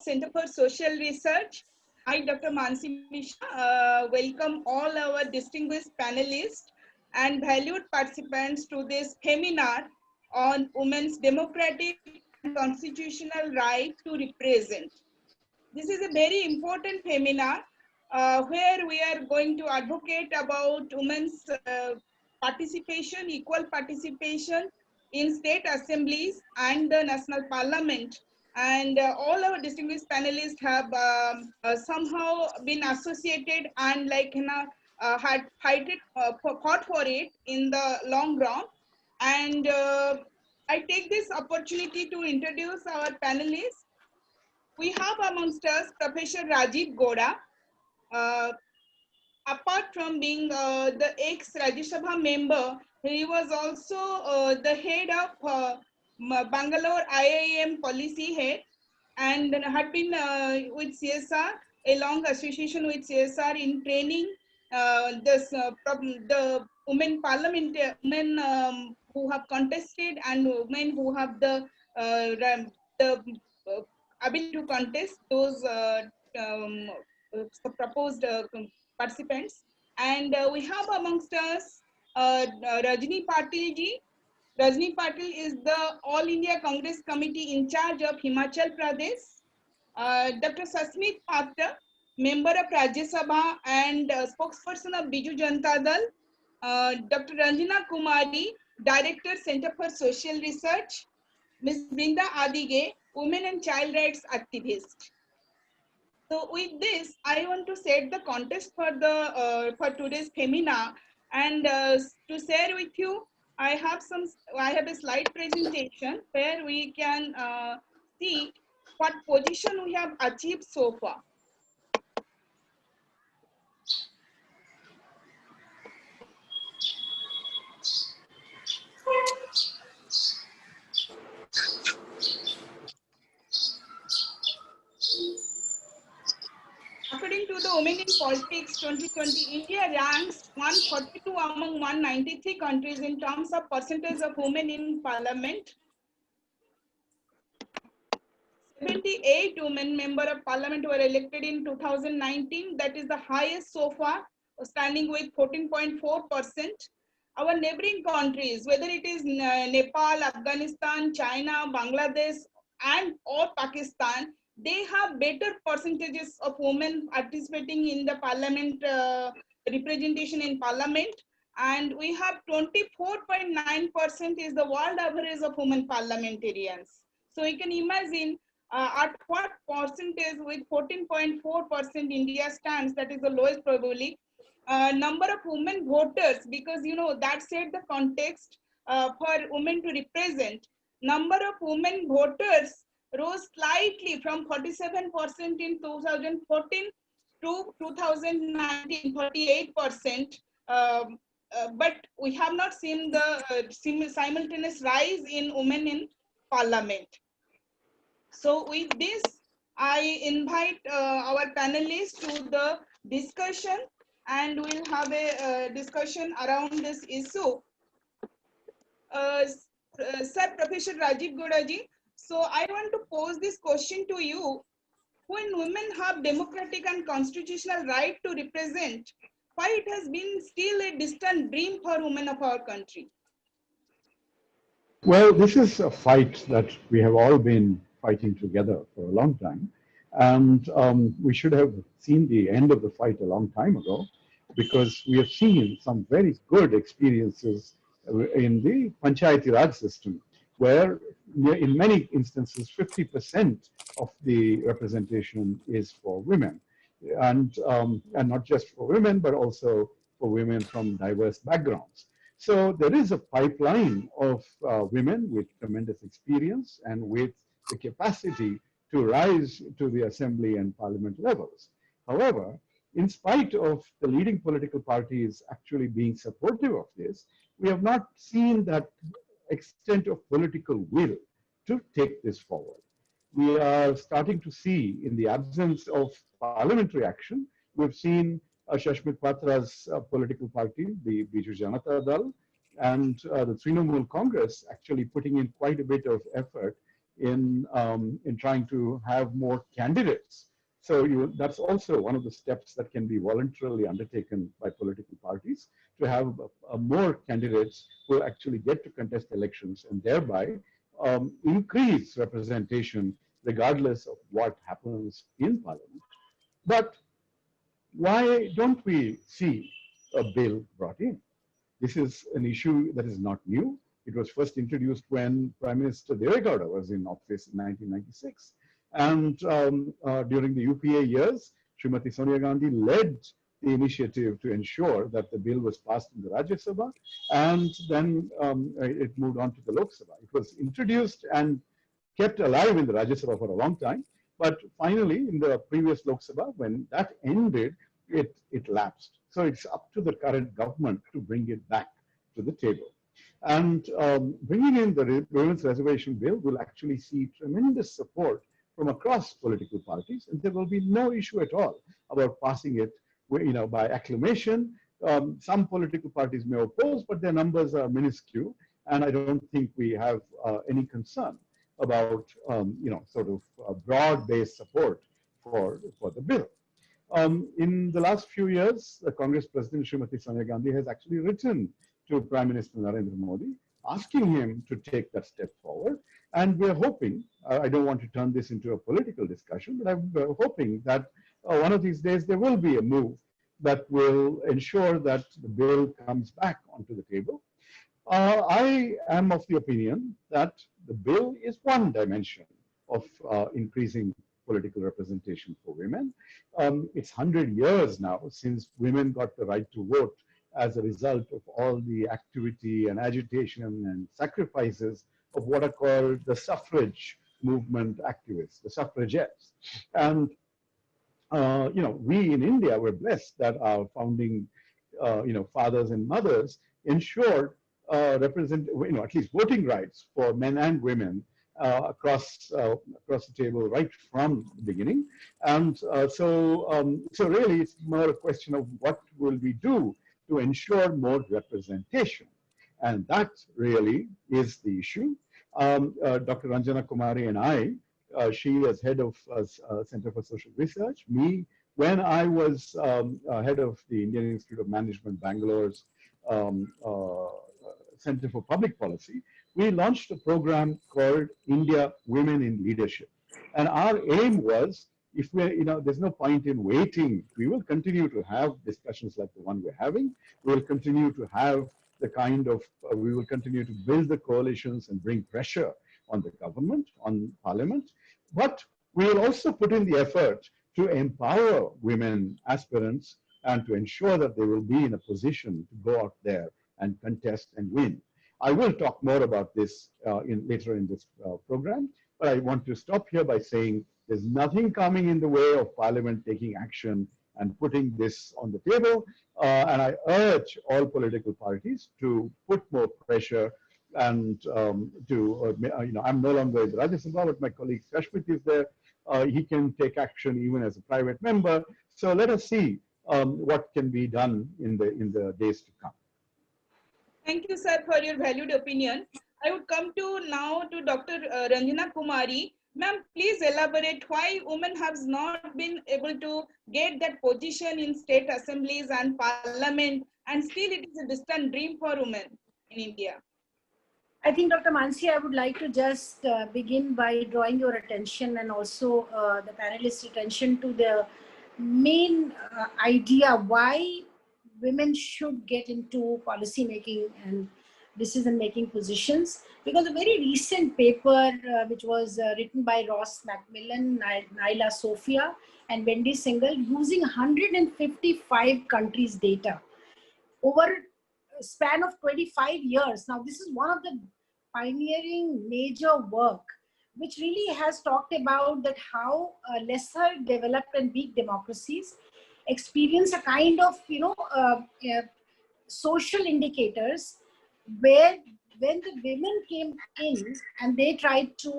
Center for Social Research. I, Dr. Mansi Mishra, welcome all our distinguished panelists and valued participants to this seminar on women's democratic and constitutional right to represent. This is a very important seminar where we are going to advocate about women's participation, equal participation in state assemblies and the national parliament. And all our distinguished panelists have somehow been associated and had fought for it in the long run. And I take this opportunity to introduce our panelists. We have amongst us Professor Rajiv Goda. Uh, Apart from being the ex-Rajya Sabha member, he was also the head of Bangalore IIM policy head and had been with CSR, a long association with CSR in training the women parliament, women who have contested and women who have the ability to contest those um, proposed participants. And we have amongst us Rajni Patil ji. Rajni Patil is the All India Congress Committee in charge of Himachal Pradesh. Dr. Sasmit Patra, member of Rajya Sabha and spokesperson of Biju Janata Dal. Dr. Ranjana Kumari, Director, Center for Social Research. Ms. Brinda Adige, Women and Child Rights Activist. So with this, I want to set the context for today's seminar, and to share with you, I have a slide presentation where we can see what position we have achieved so far. According to the Women in Politics 2020, India ranks 142 among 193 countries in terms of percentage of women in parliament. 78 women member of parliament were elected in 2019. That is the highest so far, standing with 14.4%. Our neighboring countries, whether it is Nepal, Afghanistan, China, Bangladesh, and or Pakistan, they have better percentages of women participating in the parliament, representation in parliament. And we have 24.9% is the world average of women parliamentarians. So you can imagine at what percentage with 14.4% India stands, that is the lowest probably. Number of women voters, because you know that set the context for women to represent. Number of women voters rose slightly from 47% in 2014 to 2019, 38%. But we have not seen the simultaneous rise in women in parliament. So with this, I invite our panelists to the discussion, and we'll have a discussion around this issue. Sir, Professor Rajiv Godaji, so I want to pose this question to you. When women have democratic and constitutional right to represent, why it has been still a distant dream for women of our country? Well, this is a fight that we have all been fighting together for a long time. And we should have seen the end of the fight a long time ago, because we have seen some very good experiences in the Panchayati Raj system, where in many instances 50% of the representation is for women. And not just for women, but also for women from diverse backgrounds. So there is a pipeline of women with tremendous experience and with the capacity to rise to the assembly and parliament levels. However, in spite of the leading political parties actually being supportive of this, we have not seen that extent of political will to take this forward. We are starting to see, in the absence of parliamentary action, we've seen Shashmit Patra's political party, the Biju Janata Dal, and the Trinamool Congress actually putting in quite a bit of effort in trying to have more candidates. So that's also one of the steps that can be voluntarily undertaken by political parties to have more candidates who actually get to contest elections and thereby increase representation regardless of what happens in parliament. But why don't we see a bill brought in? This is an issue that is not new. It was first introduced when Prime Minister Deve Gowda was in office in 1996. And during the UPA years, Srimati Sonia Gandhi led the initiative to ensure that the bill was passed in the Rajya Sabha, and then it moved on to the Lok Sabha. It was introduced and kept alive in the Rajya Sabha for a long time, but finally in the previous Lok Sabha, when that ended, it lapsed. So it's up to the current government to bring it back to the table. And bringing in the Women's Reservation Bill will actually see tremendous support from across political parties, and there will be no issue at all about passing it, by acclamation. Some political parties may oppose, but their numbers are minuscule, and I don't think we have any concern about, sort of broad-based support for the bill. In the last few years, the Congress President Srimati Sonia Gandhi has actually written to Prime Minister Narendra Modi, asking him to take that step forward. And we're hoping, I don't want to turn this into a political discussion, but I'm hoping that one of these days there will be a move that will ensure that the bill comes back onto the table. I am of the opinion that the bill is one dimension of increasing political representation for women. It's 100 years now since women got the right to vote as a result of all the activity and agitation and sacrifices of what are called the suffrage movement activists, the suffragettes. And, we in India were blessed that our founding, fathers and mothers ensured at least voting rights for men and women across the table right from the beginning. And so really it's more a question of what will we do to ensure more representation. And that really is the issue. Dr. Ranjana Kumari and I, she as head of Center for Social Research, me, when I was head of the Indian Institute of Management, Bangalore's Center for Public Policy, we launched a program called India Women in Leadership. And our aim was, if there's no point in waiting, we will continue to have discussions like the one we're having. We will continue to have we will continue to build the coalitions and bring pressure on the government, on parliament. But we will also put in the effort to empower women aspirants and to ensure that they will be in a position to go out there and contest and win. I will talk more about this later in this program, but I want to stop here by saying there's nothing coming in the way of Parliament taking action and putting this on the table. And I urge all political parties to put more pressure and I'm no longer in the Rajya Sabha, but my colleague Kashmir is there. He can take action even as a private member. So let us see what can be done in the days to come. Thank you, sir, for your valued opinion. I would come now to Dr. Ranjana Kumari. Ma'am, please elaborate why women have not been able to get that position in state assemblies and parliament, and still it is a distant dream for women in India. I think, Dr. Mansi, I would like to just begin by drawing your attention and also the panelists' attention to the main idea why women should get into policy making and decision making positions, because a very recent paper which was written by Ross Macmillan, Naila Sophia and Wendy Singal, using 155 countries data over a span of 25 years. Now this is one of the pioneering major work which really has talked about that how lesser developed and weak democracies experience a kind of social indicators where when the women came in and they tried to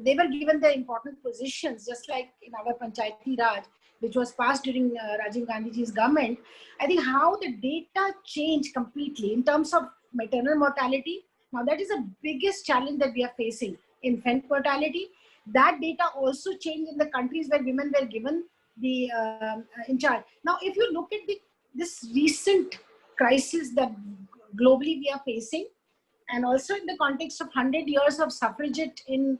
they were given the important positions, just like in our Panchayati Raj, which was passed during Rajiv Gandhi's government. I think how the data changed completely in terms of maternal mortality. Now that is the biggest challenge that we are facing. infant mortality. That data also changed in the countries where women were given the in charge. Now, if you look at this recent crisis that globally we are facing, and also in the context of 100 years of suffragette in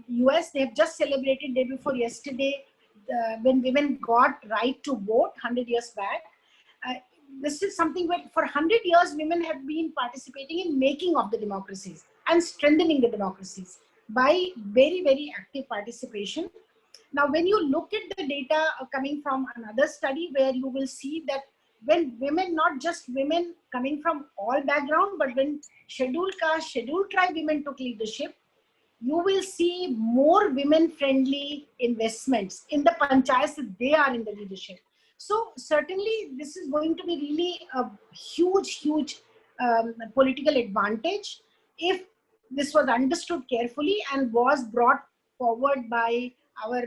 US, they have just celebrated day before yesterday when women got right to vote 100 years back. This is something where for 100 years women have been participating in making of the democracies and strengthening the democracies by very, very active participation. Now, when you look at the data coming from another study, where you will see that when women, not just women coming from all background, but when scheduled caste, scheduled tribe women took leadership, you will see more women-friendly investments in the panchayats that they are in the leadership. So certainly this is going to be really a huge, huge political advantage if this was understood carefully and was brought forward by our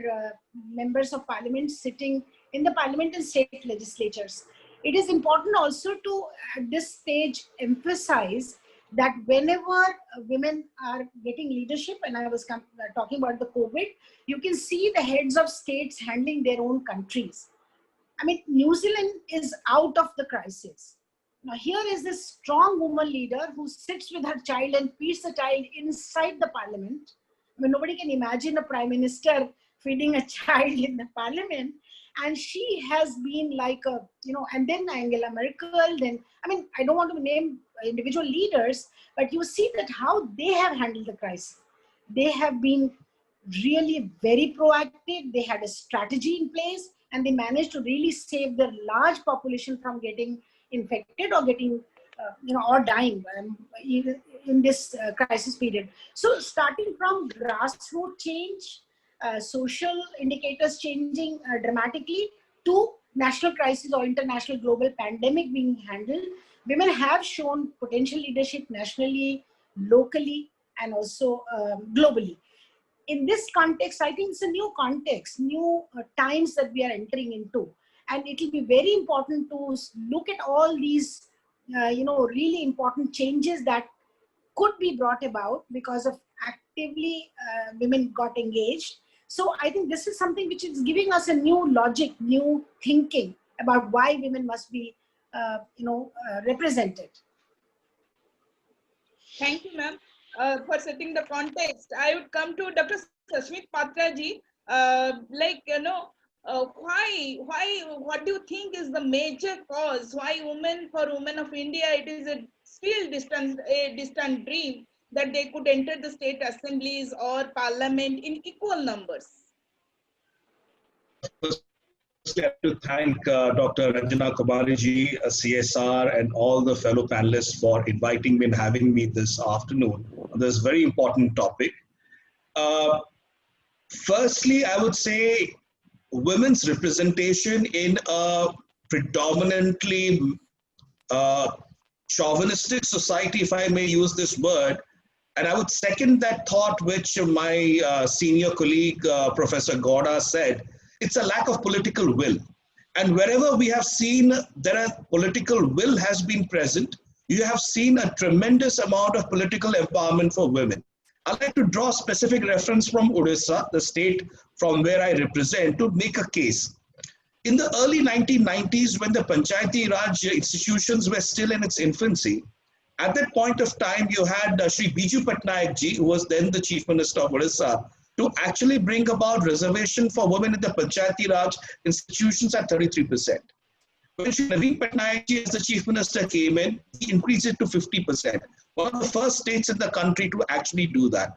members of parliament sitting in the parliament and state legislatures. It is important also to, at this stage, emphasize that whenever women are getting leadership, and I was talking about the COVID, you can see the heads of states handling their own countries. I mean, New Zealand is out of the crisis. Now, here is this strong woman leader who sits with her child and feeds the child inside the parliament. I mean, nobody can imagine a prime minister feeding a child in the parliament. And she has been like a, and then Angela Merkel, then, I mean, I don't want to name individual leaders, but you see that how they have handled the crisis. They have been really very proactive. They had a strategy in place, and they managed to really save their large population from getting infected or getting, or dying in this crisis period. So starting from grassroots change, social indicators changing dramatically, to national crisis or international global pandemic being handled, women have shown potential leadership nationally, locally, and also globally. In this context, I think it's a new context, new times that we are entering into. And it will be very important to look at all these, really important changes that could be brought about because of actively women got engaged. So I think this is something which is giving us a new logic, new thinking about why women must be, represented. Thank you, ma'am, for setting the context. I would come to Dr. Sashmit Patra ji. Why, what do you think is the major cause? Why for women of India, it is still a distant dream that they could enter the state assemblies or parliament in equal numbers? I have to thank Dr. Ranjana Kumari ji, CSR, and all the fellow panelists for inviting me and having me this afternoon on this very important topic. Firstly, I would say women's representation in a predominantly chauvinistic society, if I may use this word, and I would second that thought which my senior colleague, Professor Gowda, said. It's a lack of political will. And wherever we have seen there a political will has been present, you have seen a tremendous amount of political empowerment for women. I'd like to draw specific reference from Odisha, the state from where I represent, to make a case. In the early 1990s, when the Panchayati Raj institutions were still in its infancy, at that point of time, you had Shri Biju Patnaik ji, who was then the Chief Minister of Odisha, to actually bring about reservation for women in the Panchayati Raj institutions at 33%. When Shri Naveen Patnaik ji as the Chief Minister came in, he increased it to 50%. One of the first states in the country to actually do that.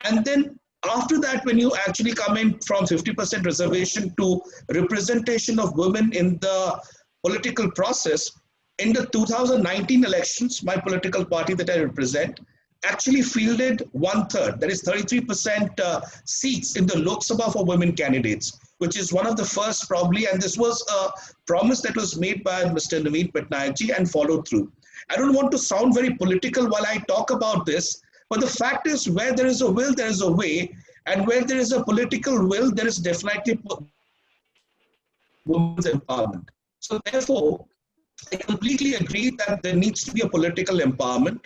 And then after that, when you actually come in from 50% reservation to representation of women in the political process, in the 2019 elections, my political party that I represent actually fielded 1/3, that is 33% seats in the Lok Sabha for women candidates, which is one of the first probably, and this was a promise that was made by Mr. Naveen Patnaik ji and followed through. I don't want to sound very political while I talk about this, but the fact is where there is a will, there is a way, and where there is a political will, there is definitely women's empowerment. So therefore, I completely agree that there needs to be a political empowerment.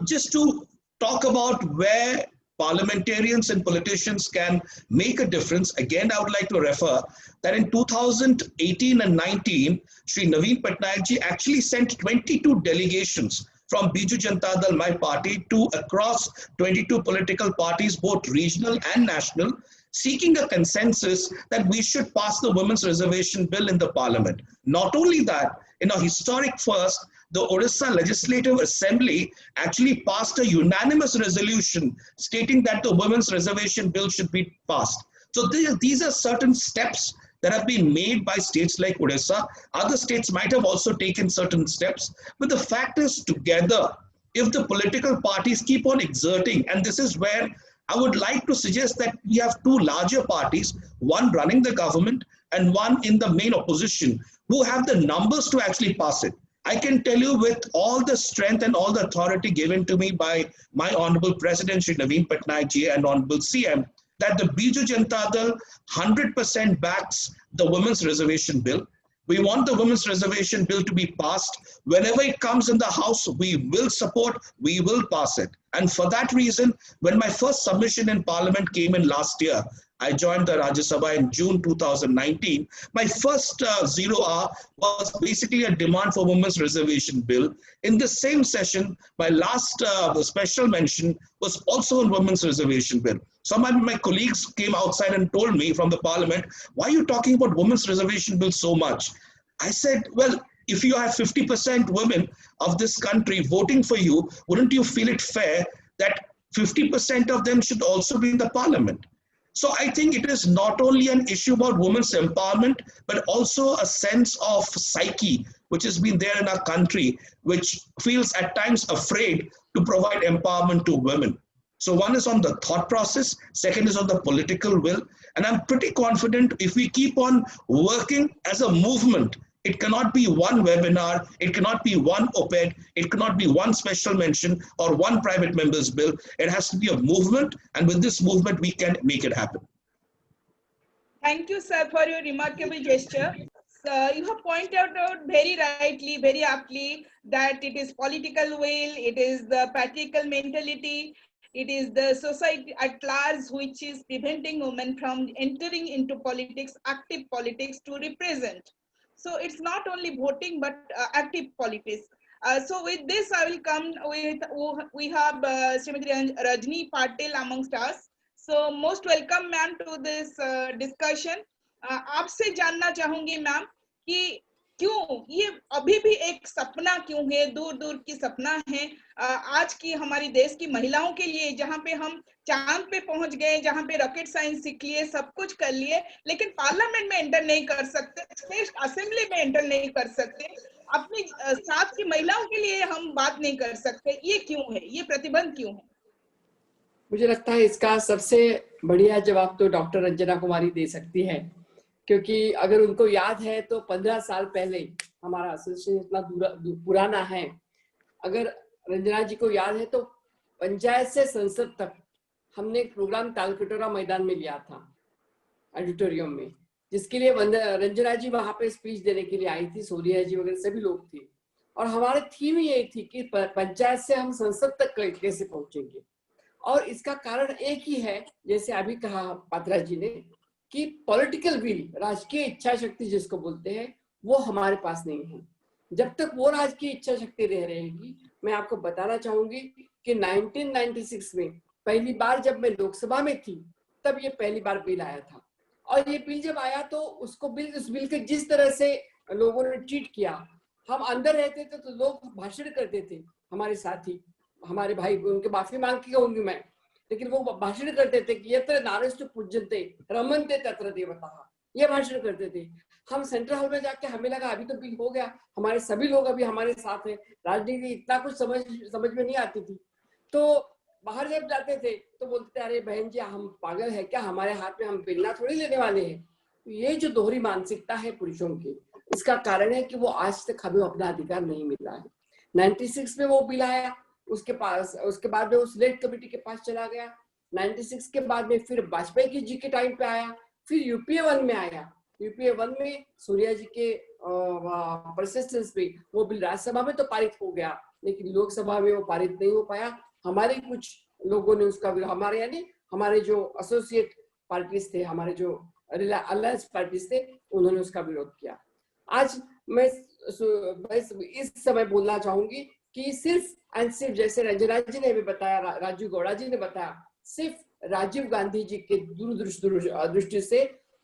Just to talk about where parliamentarians and politicians can make a difference, again, I would like to refer that in 2018 and 19, Shri Naveen Patnaik ji actually sent 22 delegations from Biju Janata Dal, my party, to across 22 political parties, both regional and national, seeking a consensus that we should pass the Women's Reservation Bill in the Parliament. Not only that, in a historic first, the Odisha Legislative Assembly actually passed a unanimous resolution stating that the Women's Reservation Bill should be passed. So these are certain steps that have been made by states like Odisha. Other states might have also taken certain steps, but the fact is, together, if the political parties keep on exerting, and this is where I would like to suggest that we have two larger parties, one running the government and one in the main opposition, who have the numbers to actually pass it. I can tell you with all the strength and all the authority given to me by my Honorable President, Shri Naveen Patnaik ji, and Honorable CM, that the Biju Janata Dal 100% backs the Women's Reservation Bill. We want the Women's Reservation Bill to be passed. Whenever it comes in the House, we will support, we will pass it. And for that reason, when my first submission in Parliament came in last year, I joined the Rajya Sabha in June 2019. My first 0R was basically a demand for Women's Reservation Bill. In the same session, my last special mention was also on Women's Reservation Bill. Some of my colleagues came outside and told me from the Parliament, why are you talking about Women's Reservation Bill so much? I said, well, if you have 50% women of this country voting for you, wouldn't you feel it fair that 50% of them should also be in the Parliament? So I think it is not only an issue about women's empowerment, but also a sense of psyche, which has been there in our country, which feels at times afraid to provide empowerment to women. So one is on the thought process, second is on the political will. And I'm pretty confident if we keep on working as a movement, it cannot be one webinar, it cannot be one op-ed, it cannot be one special mention or one private member's bill. It has to be a movement, and with this movement, we can make it happen. Thank you, sir, for your remarkable gesture. You have pointed out very rightly, very aptly, that it is political will, it is the patriarchal mentality, it is the society at large which is preventing women from entering into politics, active politics to represent. So it's not only voting, but active politics. So with this, I will come with, we have Srimati Rajni Patil amongst us. So most welcome, ma'am, to this discussion. आपसे जानना चाहूंगी ma'am कि क्यों ये अभी भी एक सपना क्यों है, दूर दूर की सपना है आज की हमारी देश की महिलाओं के लिए, जहां पे हम चांद पे पहुंच गए, जहां पे रॉकेट साइंस सीख लिए, सब कुछ कर लिए, लेकिन पार्लियामेंट में एंटर नहीं कर सकते, स्टेट असेंबली में एंटर नहीं कर सकते, अपने साथ की महिलाओं के लिए हम बात नहीं कर सकते, ये क्यों है, ये प्रतिबंध क्यों है? मुझे लगता है इसका सबसे बढ़िया जवाब तो डॉक्टर रंजना कुमारी दे सकती है, क्योंकि अगर उनको याद है तो 15 साल पहले हमारा एसोसिएशन इतना पुराना है, अगर रंजना जी को याद है तो पंचायत से संसद तक हमने एक प्रोग्राम तालकटोरा मैदान में लिया था, ऑडिटोरियम में, जिसके लिए रंजना जी वहां पे स्पीच देने के लिए आई थी, सोनिया जी वगैरह सभी लोग थे, और हमारी थीम यही थी कि पंचायत से हम संसद तक कैसे पहुंचेंगे। और इसका कारण एक ही है, जैसे अभी कहा पात्रा जी ने, कि पॉलिटिकल विल, राजकीय इच्छा शक्ति जिसको बोलते हैं, वो हमारे पास नहीं है। जब तक वो राजकीय इच्छा शक्ति रह रहेगी, मैं आपको बताना चाहूंगी कि 1996 में पहली बार जब मैं लोकसभा में थी, तब ये पहली बार बिल आया था, और ये बिल जब आया तो उस बिल के जिस तरह से लोगों ने ट्रीट किया, हम अंदर रहते थे तो लोग भाषण करते थे, हमारे साथी, हमारे भाई, उनके माफी मांग की कहूंगी मैं, लेकिन वो भाषण करते थे कि यत्र नारस्तु पूज्यन्ते रमन्ते तत्र देवताः, ये भाषण करते थे। हम सेंट्रल हॉल में जाके हमें लगा अभी तो बिल हो गया, हमारे सभी लोग अभी हमारे साथ हैं, राजनीति इतना कुछ समझ में नहीं आती थी, तो बाहर जब जाते थे तो बोलते थे, अरे बहन जी हम पागल है क्या, हमारे हाथ में हम बिलना थोड़ी लेने वाले हैं। ये जो दोहरी मानसिकता है पुरुषों की, इसका कारण है कि वो आज तक हमें अपना अधिकार नहीं मिला है। 96 में वो बिल आया, उसके बाद में उस सिलेक्ट कमेटी के पास चला गया, 96 के बाद में फिर वाजपेयी जी के टाइम पे आया, फिर यूपीए 1 में आया, यूपीए 1 में सोनिया जी के परसिस्टेंस पे वो बिल राज्यसभा में तो पारित हो गया, लेकिन लोकसभा में वो पारित नहीं हो पाया। हमारे कुछ लोगों ने उसका हमारे यानी हमारे जो एसोसिएट पार्टीज थे, हमारे जो अलायंस पार्टीज थे, उन्होंने उसका विरोध किया। आज मैं इस समय बोलना चाहूंगी कि सिर्फ एंड सिर्फ जैसे रंजना जी ने भी बताया, राजू गौड़ा जी ने बताया, सिर्फ राजीव गांधी जी के दूरदृष्टि से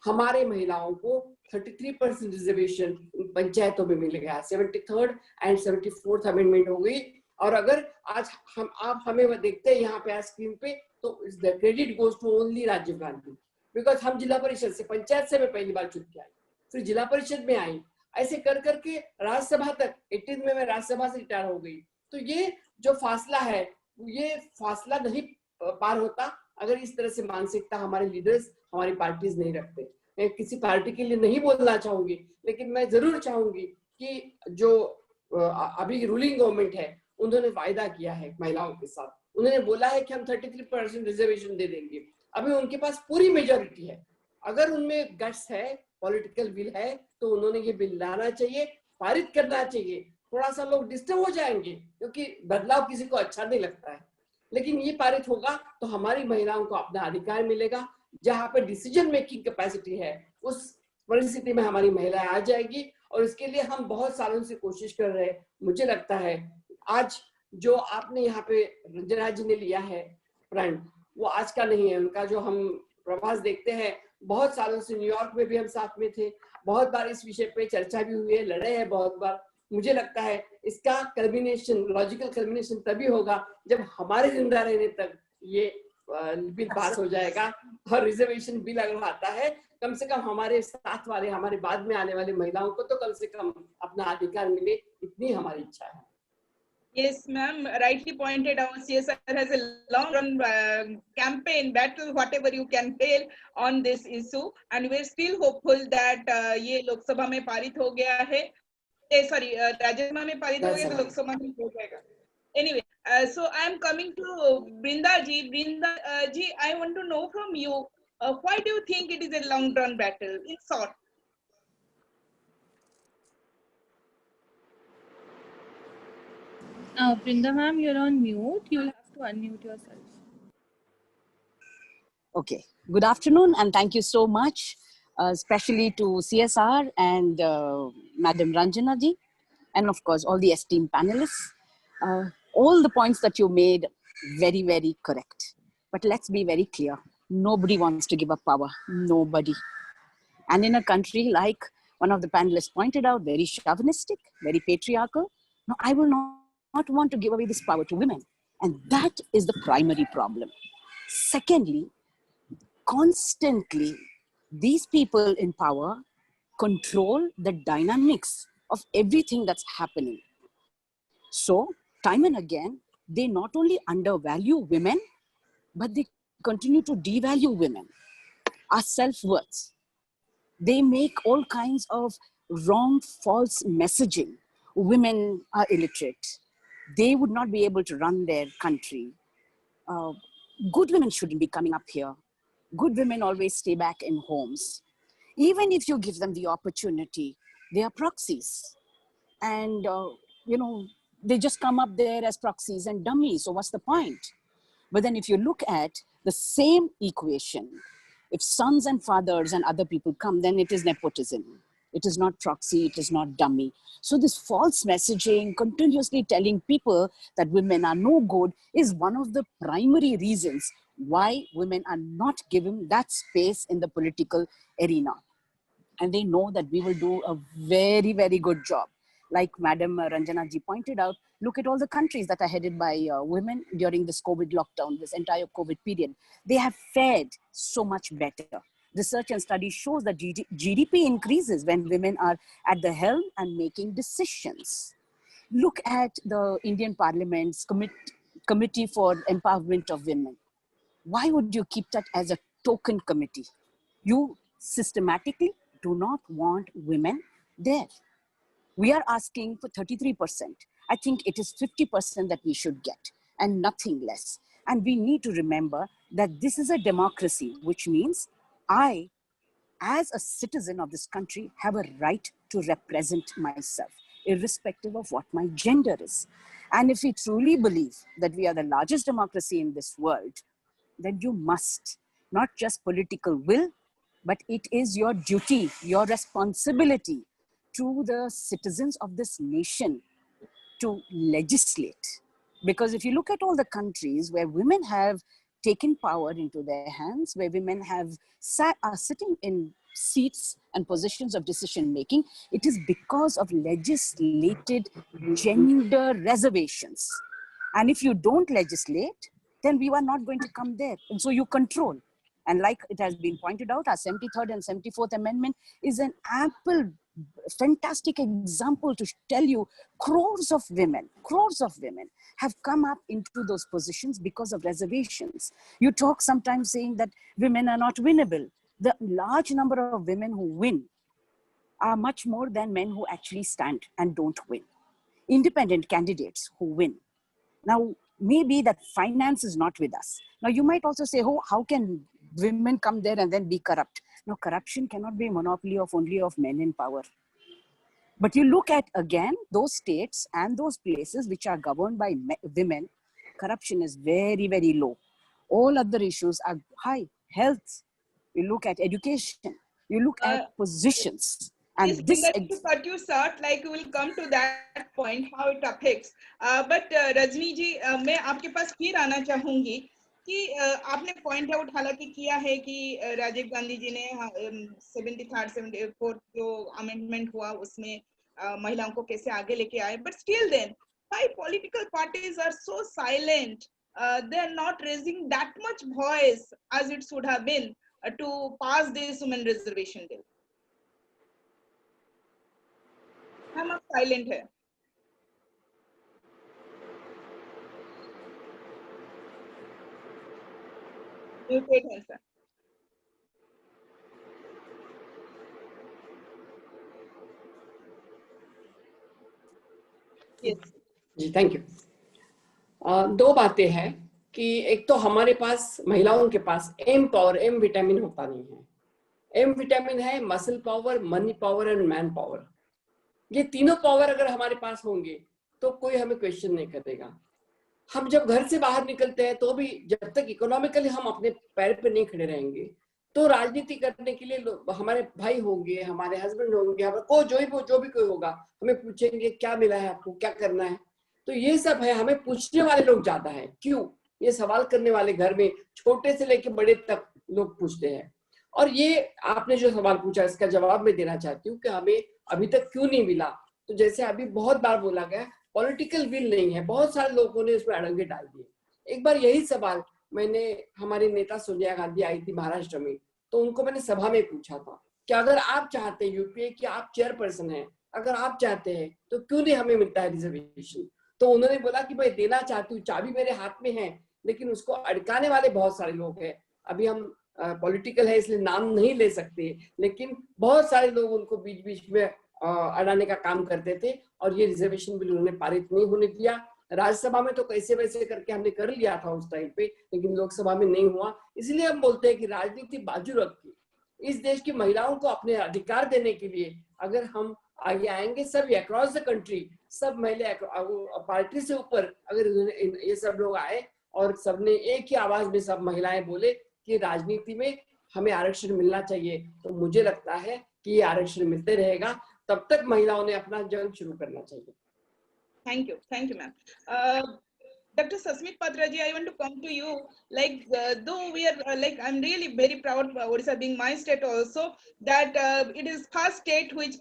हमारे महिलाओं को 33% रिजर्वेशन पंचायतों में मिल गया। 73rd एंड 74th अमेंडमेंट हो गई। और अगर आज आप हमें देखते हैं यहाँ पे स्क्रीन पे, तो the credit goes to only Rajiv Gandhi, because हम जिला परिषद से, पंचायत से मैं पहली बार चुन के आई, फिर जिला परिषद में आई, ऐसे कर करके राज्यसभा तक 18 में मैं राज्यसभा से रिटायर हो गई। तो ये जो फासला है, ये फासला नहीं पार होता अगर इस तरह से मानसिकता हमारे लीडर्स, हमारी पार्टीज नहीं रखते। मैं किसी पार्टी के लिए नहीं बोलना चाहूंगी, लेकिन मैं जरूर चाहूंगी कि जो अभी रूलिंग गवर्नमेंट है, उन्होंने वायदा किया है महिलाओं के साथ, उन्होंने बोला है कि हम 33% रिजर्वेशन दे देंगे। अभी उनके पास पूरी मेजोरिटी है, अगर उनमें गट्स है, पॉलिटिकल विल है, तो उन्होंने ये बिल लाना चाहिए, पारित करना चाहिए। थोड़ा सा लोग डिस्टर्ब हो जाएंगे क्योंकि बदलाव किसी को अच्छा नहीं लगता है, लेकिन ये पारित होगा तो हमारी महिलाओं को अपना अधिकार मिलेगा। जहाँ पे डिसीजन मेकिंग कैपेसिटी है, उस परिस्थिति में हमारी महिलाएं आ जाएगी। और इसके लिए हम बहुत सालों से कोशिश कर रहे हैं। मुझे लगता है आज जो आपने यहाँ पे रंजना जी ने लिया है प्रण, वो आज का नहीं है। उनका जो हम प्रवास देखते हैं, बहुत सालों से न्यूयॉर्क में भी हम साथ में थे, बहुत बार इस विषय पे चर्चा भी हुई है, लड़े हैं बहुत बार। मुझे लगता है इसका कल्मिनेशन, लॉजिकल कल्मिनेशन तभी होगा जब हमारे जिंदा रहने तक ये बिल पास हो जाएगा। और रिजर्वेशन बिल अगर आता है, कम से कम हमारे साथ वाले, हमारे बाद में आने वाले महिलाओं को तो कम से कम अपना अधिकार मिले, इतनी हमारी इच्छा है। Yes, ma'am, rightly pointed out. CSR has a long-run campaign, battle, whatever you can tell on this issue, and we're still hopeful that ये लोकसभा में पारित हो गया है। Sorry, राज्यसभा में पारित हो गया तो लोकसभा में हो जाएगा। Anyway, so I'm coming to Brinda ji. Brinda ji, I want to know from you, why do you think it is a long-run battle? In short. Brinda ma'am, you're on mute. You'll have to unmute yourself. Okay. Good afternoon, and thank you so much, especially to CSR and Madam Ranjana ji, and of course all the esteemed panelists. All the points that you made, very, very correct. But let's be very clear. Nobody wants to give up power. Nobody. And in a country like one of the panelists pointed out, very chauvinistic, very patriarchal, no, I will not want to give away this power to women. And that is the primary problem. Secondly, constantly, these people in power control the dynamics of everything that's happening. So, time and again, they not only undervalue women, but they continue to devalue women, our self-worth. They make all kinds of wrong, false messaging. Women are illiterate. They would not be able to run their country. Good women shouldn't be coming up here. Good women always stay back in homes. Even if you give them the opportunity, they are proxies. And, they just come up there as proxies and dummies. So what's the point? But then if you look at the same equation, if sons and fathers and other people come, then it is nepotism. It is not proxy, it is not dummy. So this false messaging, continuously telling people that women are no good, is one of the primary reasons why women are not given that space in the political arena. And they know that we will do a very, very good job. Like Madam Ranjana ji pointed out, look at all the countries that are headed by women during this COVID lockdown, this entire COVID period. They have fared so much better. Research and study shows that GDP increases when women are at the helm and making decisions. Look at the Indian Parliament's Committee for Empowerment of Women. Why would you keep that as a token committee? You systematically do not want women there. We are asking for 33%. I think it is 50% that we should get and nothing less. And we need to remember that this is a democracy, which means I, as a citizen of this country, have a right to represent myself. irrespective of what my gender is. And if we truly believe that we are the largest democracy in this world, then you must, not just political will, but it is your duty, your responsibility to the citizens of this nation to legislate. Because if you look at all the countries where women have taken power into their hands, where women are sitting in seats and positions of decision making, it is because of legislated gender reservations. And if you don't legislate, then we are not going to come there. And so you control. And like it has been pointed out, our 73rd and 74th Amendment is an ample, fantastic example to tell you crores of women have come up into those positions because of reservations. You talk sometimes saying that women are not winnable. The large number of women who win are much more than men who actually stand and don't win. Independent candidates who win. Now, maybe that finance is not with us. Now, you might also say, oh, how can women come there and then be corrupt? No, corruption cannot be a monopoly only of men in power. But you look at, again, those states and those places which are governed by women, corruption is very, very low. All other issues are high. Health, you look at education, you look at positions. And this to cut you short, like we will come to that point, how it affects. But Rajni ji, मैं आपके पास फिर आना चाहूँगी कि आपने point out हालांकि किया है कि राजीव गांधी जी ने 73rd 74th जो अमेंडमेंट हुआ उसमें महिलाओं को कैसे आगे लेके आए, but still then why political parties are so silent? They are not raising that much voice as it should have been to pass this women reservation bill. हम अब साइलेंट है. म्यूटेड है सर. Yes. जी thank you. दो बातें हैं कि एक तो हमारे पास महिलाओं के पास एम पावर, एम विटामिन होता नहीं है. एम विटामिन है muscle power, money power and man power. ये तीनों पावर अगर हमारे पास होंगे तो कोई हमें क्वेश्चन नहीं करेगा. हम जब घर से बाहर निकलते हैं तो भी जब तक इकोनॉमिकली हम अपने पैर पे नहीं खड़े रहेंगे तो राजनीति करने के लिए हमारे भाई होंगे, हमारे हस्बैंड होंगे, हमारे जो भी कोई होगा, हमें पूछेंगे क्या मिला है आपको, क्या करना है. तो ये सब है, हमें पूछने वाले लोग ज्यादा है. क्यों? ये सवाल करने वाले घर में छोटे से लेके बड़े तक लोग पूछते हैं. और ये आपने जो सवाल पूछा इसका जवाब मैं देना चाहती हूँ कि हमें अभी तक क्यों नहीं मिला. तो जैसे अभी बहुत बार बोला गया, पॉलिटिकल विल नहीं है. बहुत सारे लोगों ने इसमें अड़ंगे डाल दिए. एक बार यही सवाल मैंने, हमारी नेता सोनिया गांधी आई थी महाराष्ट्र में, तो उनको मैंने सभा में पूछा था कि अगर आप चाहते हैं यूपीए की आप चेयरपर्सन हैं, अगर आप चाहते हैं तो क्यों नहीं हमें मिलता है रिजर्वेशन. तो उन्होंने बोला कि मैं देना चाहती हूँ, चाबी मेरे हाथ में है, लेकिन उसको अड़काने वाले बहुत सारे लोग हैं. अभी हम पॉलिटिकल है इसलिए नाम नहीं ले सकते, लेकिन बहुत सारे लोग उनको बीच बीच में अड़ाने का काम करते थे और ये रिजर्वेशन बिल उन्होंने पारित नहीं होने दिया. राज्यसभा में तो कैसे वैसे करके हमने कर लिया था उस टाइम पे, लेकिन लोकसभा में नहीं हुआ. इसलिए हम बोलते हैं कि राजनीति बाजू रख के इस देश की महिलाओं को अपने अधिकार देने के लिए अगर हम आगे आएंगे, सब अक्रॉस द कंट्री, सब महिला पार्टी से ऊपर अगर ये सब लोग आए और सबने एक ही आवाज में सब महिलाएं बोले कि राजनीति में हमें आरक्षण मिलना चाहिए, तो मुझे लगता है कि ये आरक्षण मिलते रहेगा. तब तक महिलाओं ने अपना जंग शुरू करना चाहिए. Thank you, ma'am. Dr. Sasmit Patra ji, I want to come to you. Like, though we are I'm really very proud of Odisha being my state also, that it is first state which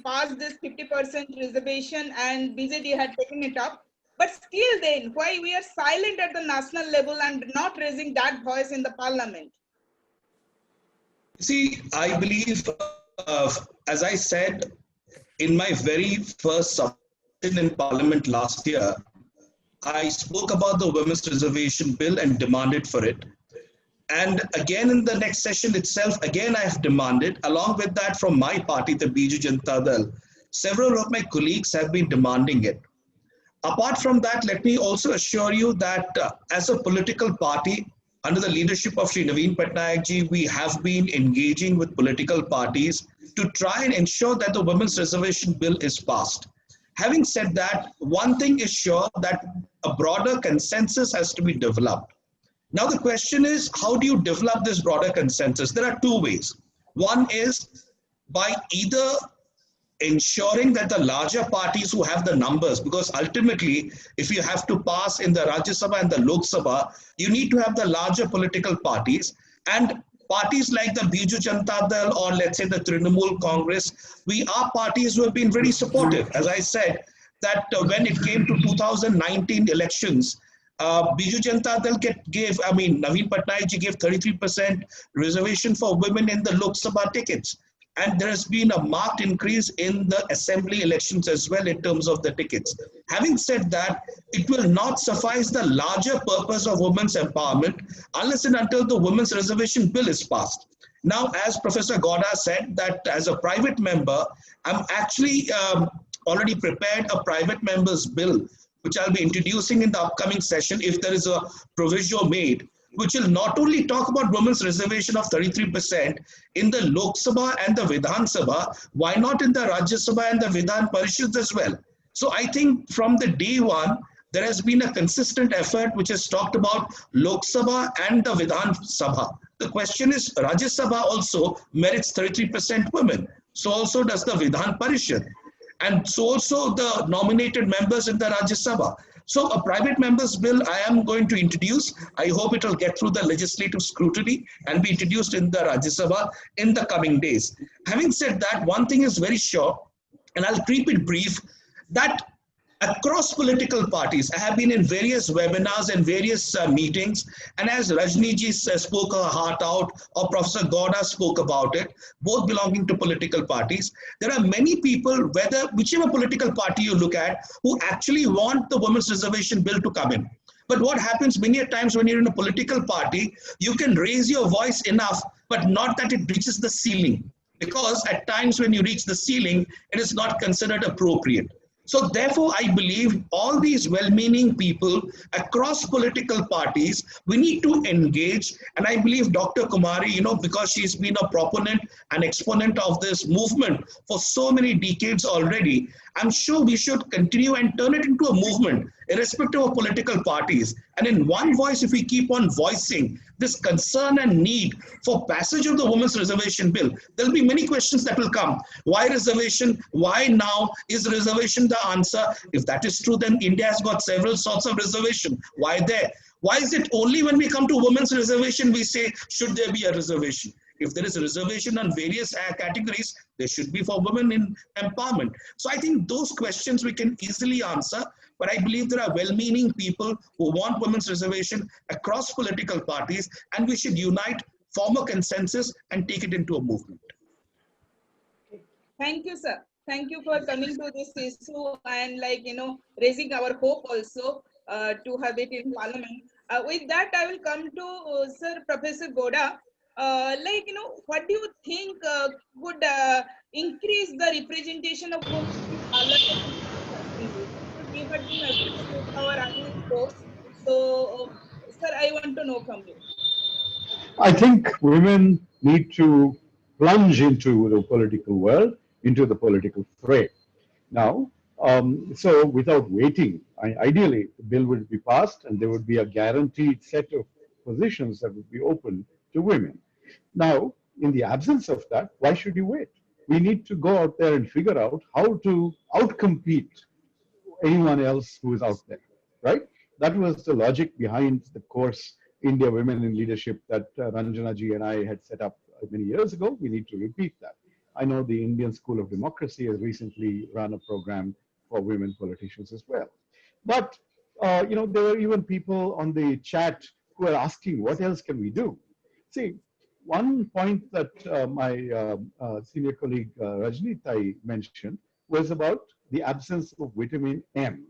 passed this 50% reservation, and BJD had taken it up. But still, then, why we are silent at the national level and not raising that voice in the parliament? See, I believe, as I said in my very first submission in Parliament last year, I spoke about the Women's Reservation Bill and demanded for it. And again in the next session itself, again I have demanded, along with that from my party, the Biju Janata Dal, several of my colleagues have been demanding it. Apart from that, let me also assure you that as a political party, under the leadership of Shri Naveen Patnaik ji, we have been engaging with political parties to try and ensure that the Women's Reservation Bill is passed. Having said that, one thing is sure, that a broader consensus has to be developed. Now the question is, how do you develop this broader consensus? There are two ways. One is by either ensuring that the larger parties who have the numbers, because ultimately, if you have to pass in the Rajya Sabha and the Lok Sabha, you need to have the larger political parties, and parties like the Biju Janata Dal, or let's say the Trinamool Congress, we are parties who have been very supportive. As I said, that when it came to 2019 elections, Biju Janata Dal Naveen Patnaik ji gave 33% reservation for women in the Lok Sabha tickets. And there has been a marked increase in the assembly elections as well in terms of the tickets. Having said that, it will not suffice the larger purpose of women's empowerment unless and until the women's reservation bill is passed. Now, as Professor Gowda said, that as a private member, I'm actually already prepared a private member's bill, which I'll be introducing in the upcoming session if there is a proviso made, which will not only talk about women's reservation of 33% in the Lok Sabha and the Vidhan Sabha, why not in the Rajya Sabha and the Vidhan Parishads as well? So I think from the day one, there has been a consistent effort which has talked about Lok Sabha and the Vidhan Sabha. The question is, Rajya Sabha also merits 33% women. So also does the Vidhan Parishad. And so also the nominated members in the Rajya Sabha. So a private member's bill I am going to introduce. I hope it will get through the legislative scrutiny and be introduced in the Rajya Sabha in the coming days. Having said that, one thing is very sure, and I'll keep it brief, that across political parties, I have been in various webinars and various meetings, and as Rajni ji spoke her heart out, or Professor Gowda spoke about it, both belonging to political parties, there are many people, whichever political party you look at, who actually want the women's reservation bill to come in. But what happens many a times when you're in a political party, you can raise your voice enough, but not that it reaches the ceiling. Because at times when you reach the ceiling, it is not considered appropriate. So therefore, I believe all these well-meaning people across political parties, we need to engage. And I believe Dr. Kumari, because she's been a proponent and exponent of this movement for so many decades already, I'm sure we should continue and turn it into a movement, irrespective of political parties. And in one voice, if we keep on voicing this concern and need for passage of the Women's Reservation Bill, there'll be many questions that will come. Why reservation? Why now? Is reservation the answer? If that is true, then India has got several sorts of reservation. Why there? Why is it only when we come to women's reservation, we say, should there be a reservation? If there is a reservation on various categories, there should be for women in empowerment. So I think those questions we can easily answer, but I believe there are well-meaning people who want women's reservation across political parties, and we should unite, form a consensus, and take it into a movement. Thank you, sir. Thank you for coming to this issue and raising our hope also to have it in Parliament. With that, I will come to Sir Professor Gowda. What do you think would increase the representation of women in Parliament? We have been associated our annual course. So, sir, I want to know from you. I think women need to plunge into the political world, into the political fray. Now, so without waiting, ideally, the bill would be passed and there would be a guaranteed set of positions that would be open to women. Now, in the absence of that, why should you wait? We need to go out there and figure out how to outcompete anyone else who is out there, right? That was the logic behind the course India Women in Leadership that Ranjana ji and I had set up many years ago. We need to repeat that. I know the Indian School of Democracy has recently run a program for women politicians as well. But, there were even people on the chat who are asking, what else can we do? See, one point that my senior colleague Rajni Tai mentioned was about the absence of vitamin M.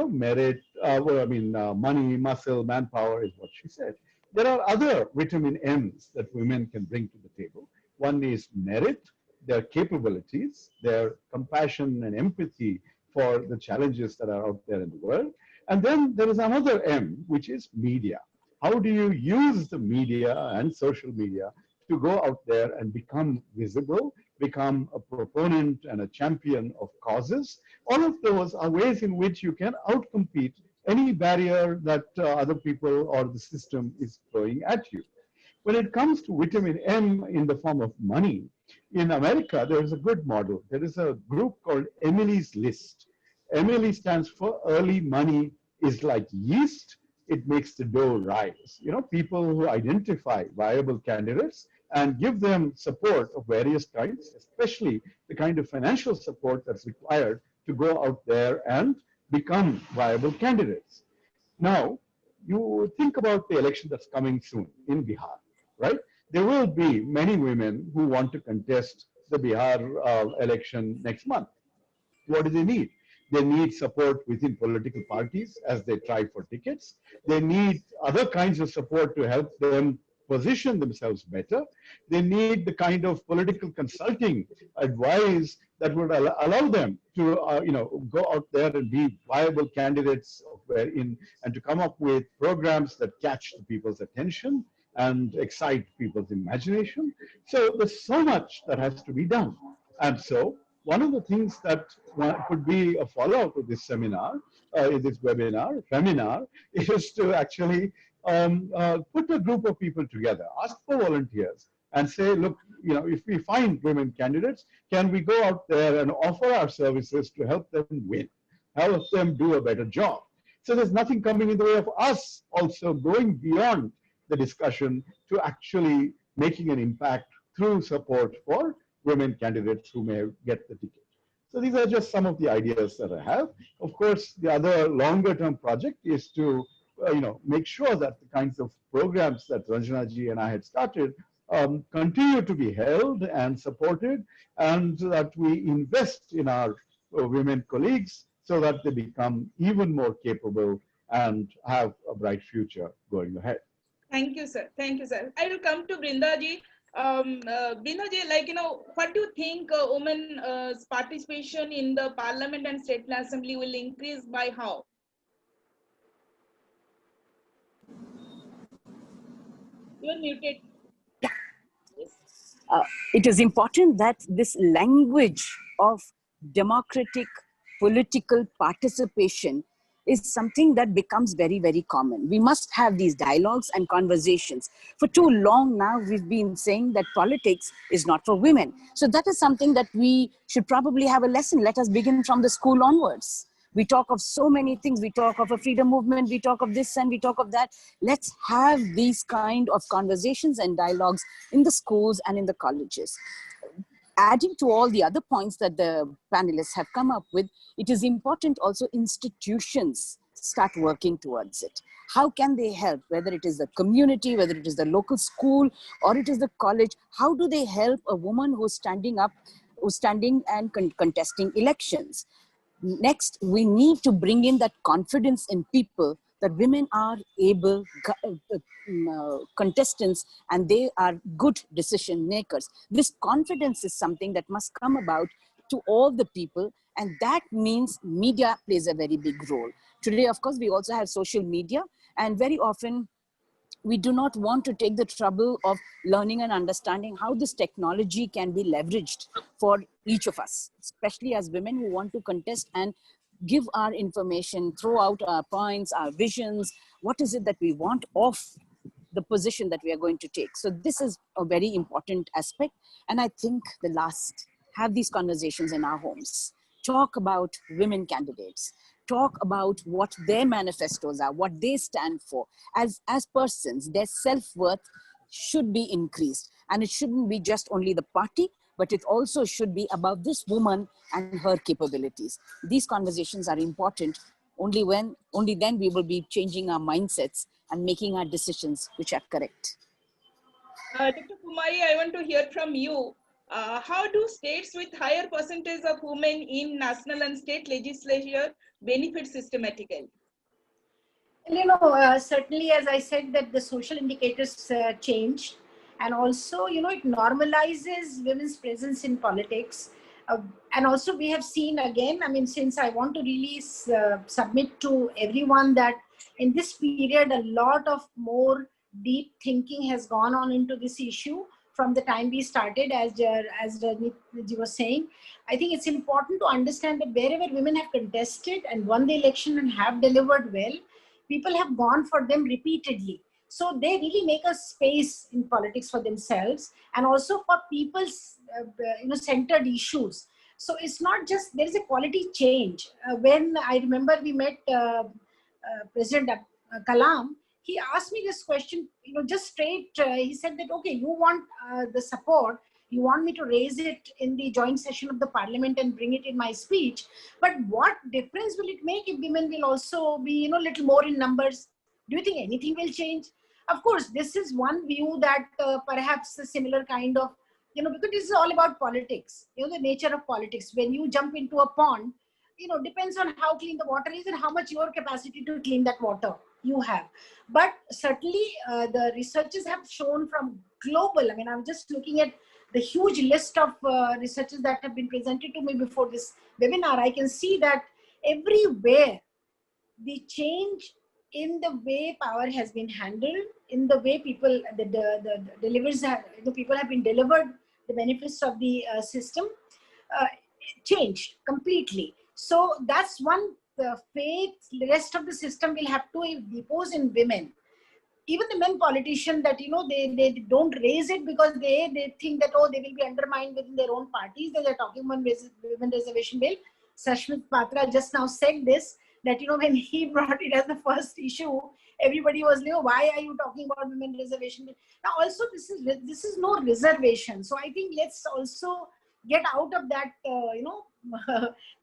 Merit, money, muscle, manpower is what she said. There are other vitamin M's that women can bring to the table. One is merit, their capabilities, their compassion and empathy for the challenges that are out there in the world. And then there is another M, which is media. How do you use the media and social media to go out there and become visible, become a proponent and a champion of causes. All of those are ways in which you can outcompete any barrier that other people or the system is throwing at you. When it comes to vitamin M in the form of money, in America, there is a good model. There is a group called Emily's List. Emily stands for early money is like yeast. It makes the dough rise. You know, people who identify viable candidates and give them support of various kinds, especially the kind of financial support that's required to go out there and become viable candidates. Now, you think about the election that's coming soon in Bihar, right? There will be many women who want to contest the Bihar election next month. What do they need? They need support within political parties as they try for tickets. They need other kinds of support to help them position themselves better. They need the kind of political consulting advice that would allow them to go out there and be viable candidates and to come up with programs that catch the people's attention and excite people's imagination. So there's so much that has to be done. And so one of the things that could be a follow-up of this seminar, this webinar, Feminar, is to actually put a group of people together, ask for volunteers, and say, look, if we find women candidates, can we go out there and offer our services to help them win, help them do a better job? So there's nothing coming in the way of us also going beyond the discussion to actually making an impact through support for women candidates who may get the ticket. So these are just some of the ideas that I have. Of course, the other longer term project is to make sure that the kinds of programs that Ranjana ji and I had started continue to be held and supported, and that we invest in our women colleagues so that they become even more capable and have a bright future going ahead. Thank you, sir. Thank you, sir. I will come to Brinda ji. Brinda ji, what do you think women's participation in the Parliament and State Assembly will increase by how? You are muted. It is important that this language of democratic political participation is something that becomes very, very common. We must have these dialogues and conversations. For too long now, we've been saying that politics is not for women. So that is something that we should probably have a lesson. Let us begin from the school onwards. We talk of so many things. We talk of a freedom movement. We talk of this and we talk of that. Let's have these kind of conversations and dialogues in the schools and in the colleges. Adding to all the other points that the panelists have come up with, it is important also institutions start working towards it. How can they help, whether it is the community, whether it is the local school, or it is the college? How do they help a woman who's standing up, who's standing and contesting elections? Next, we need to bring in that confidence in people that women are able contestants and they are good decision makers. This confidence is something that must come about to all the people, and that means media plays a very big role. Today, of course, we also have social media, and very often we do not want to take the trouble of learning and understanding how this technology can be leveraged for each of us, especially as women who want to contest and give our information, throw out our points, our visions. What is it that we want of the position that we are going to take? So this is a very important aspect. And I think the last, have these conversations in our homes. Talk about women candidates. Talk about what their manifestos are, what they stand for. As persons, their self-worth should be increased. And it shouldn't be just only the party, but it also should be about this woman and her capabilities. These conversations are important. Only then we will be changing our mindsets and making our decisions which are correct. Dr. Kumari, I want to hear from you. How do states with higher percentage of women in national and state legislature benefit systematically? Certainly, as I said, that the social indicators changed, and also, it normalizes women's presence in politics. And also we have seen again, since I want to really submit to everyone that in this period, a lot of more deep thinking has gone on into this issue from the time we started, as Rajni was saying. I think it's important to understand that wherever women have contested and won the election and have delivered well, people have gone for them repeatedly. So they really make a space in politics for themselves and also for people's centered issues. So it's not just, there is a quality change. When I remember we met President Kalam, he asked me this question, just straight. He said that, okay, you want the support, you want me to raise it in the joint session of the parliament and bring it in my speech, but what difference will it make if women will also be, little more in numbers? Do you think anything will change? Of course, this is one view that perhaps a similar kind of, because this is all about politics, the nature of politics. When you jump into a pond, depends on how clean the water is and how much your capacity to clean that water you have. But certainly the researchers have shown from global, I'm just looking at the huge list of researchers that have been presented to me before this webinar. I can see that everywhere the change in the way power has been handled, in the way people, the delivers, the people have been delivered the benefits of the system, changed completely. So that's one faith the rest of the system will have to depose in women. Even the men politicians that, they don't raise it because they think that, they will be undermined within their own parties. They're talking about women reservation bill. Sashmit Patra just now said this, that, when he brought it as the first issue, everybody was like, why are you talking about women reservation bill? Now also this is no reservation. So I think let's also get out of that,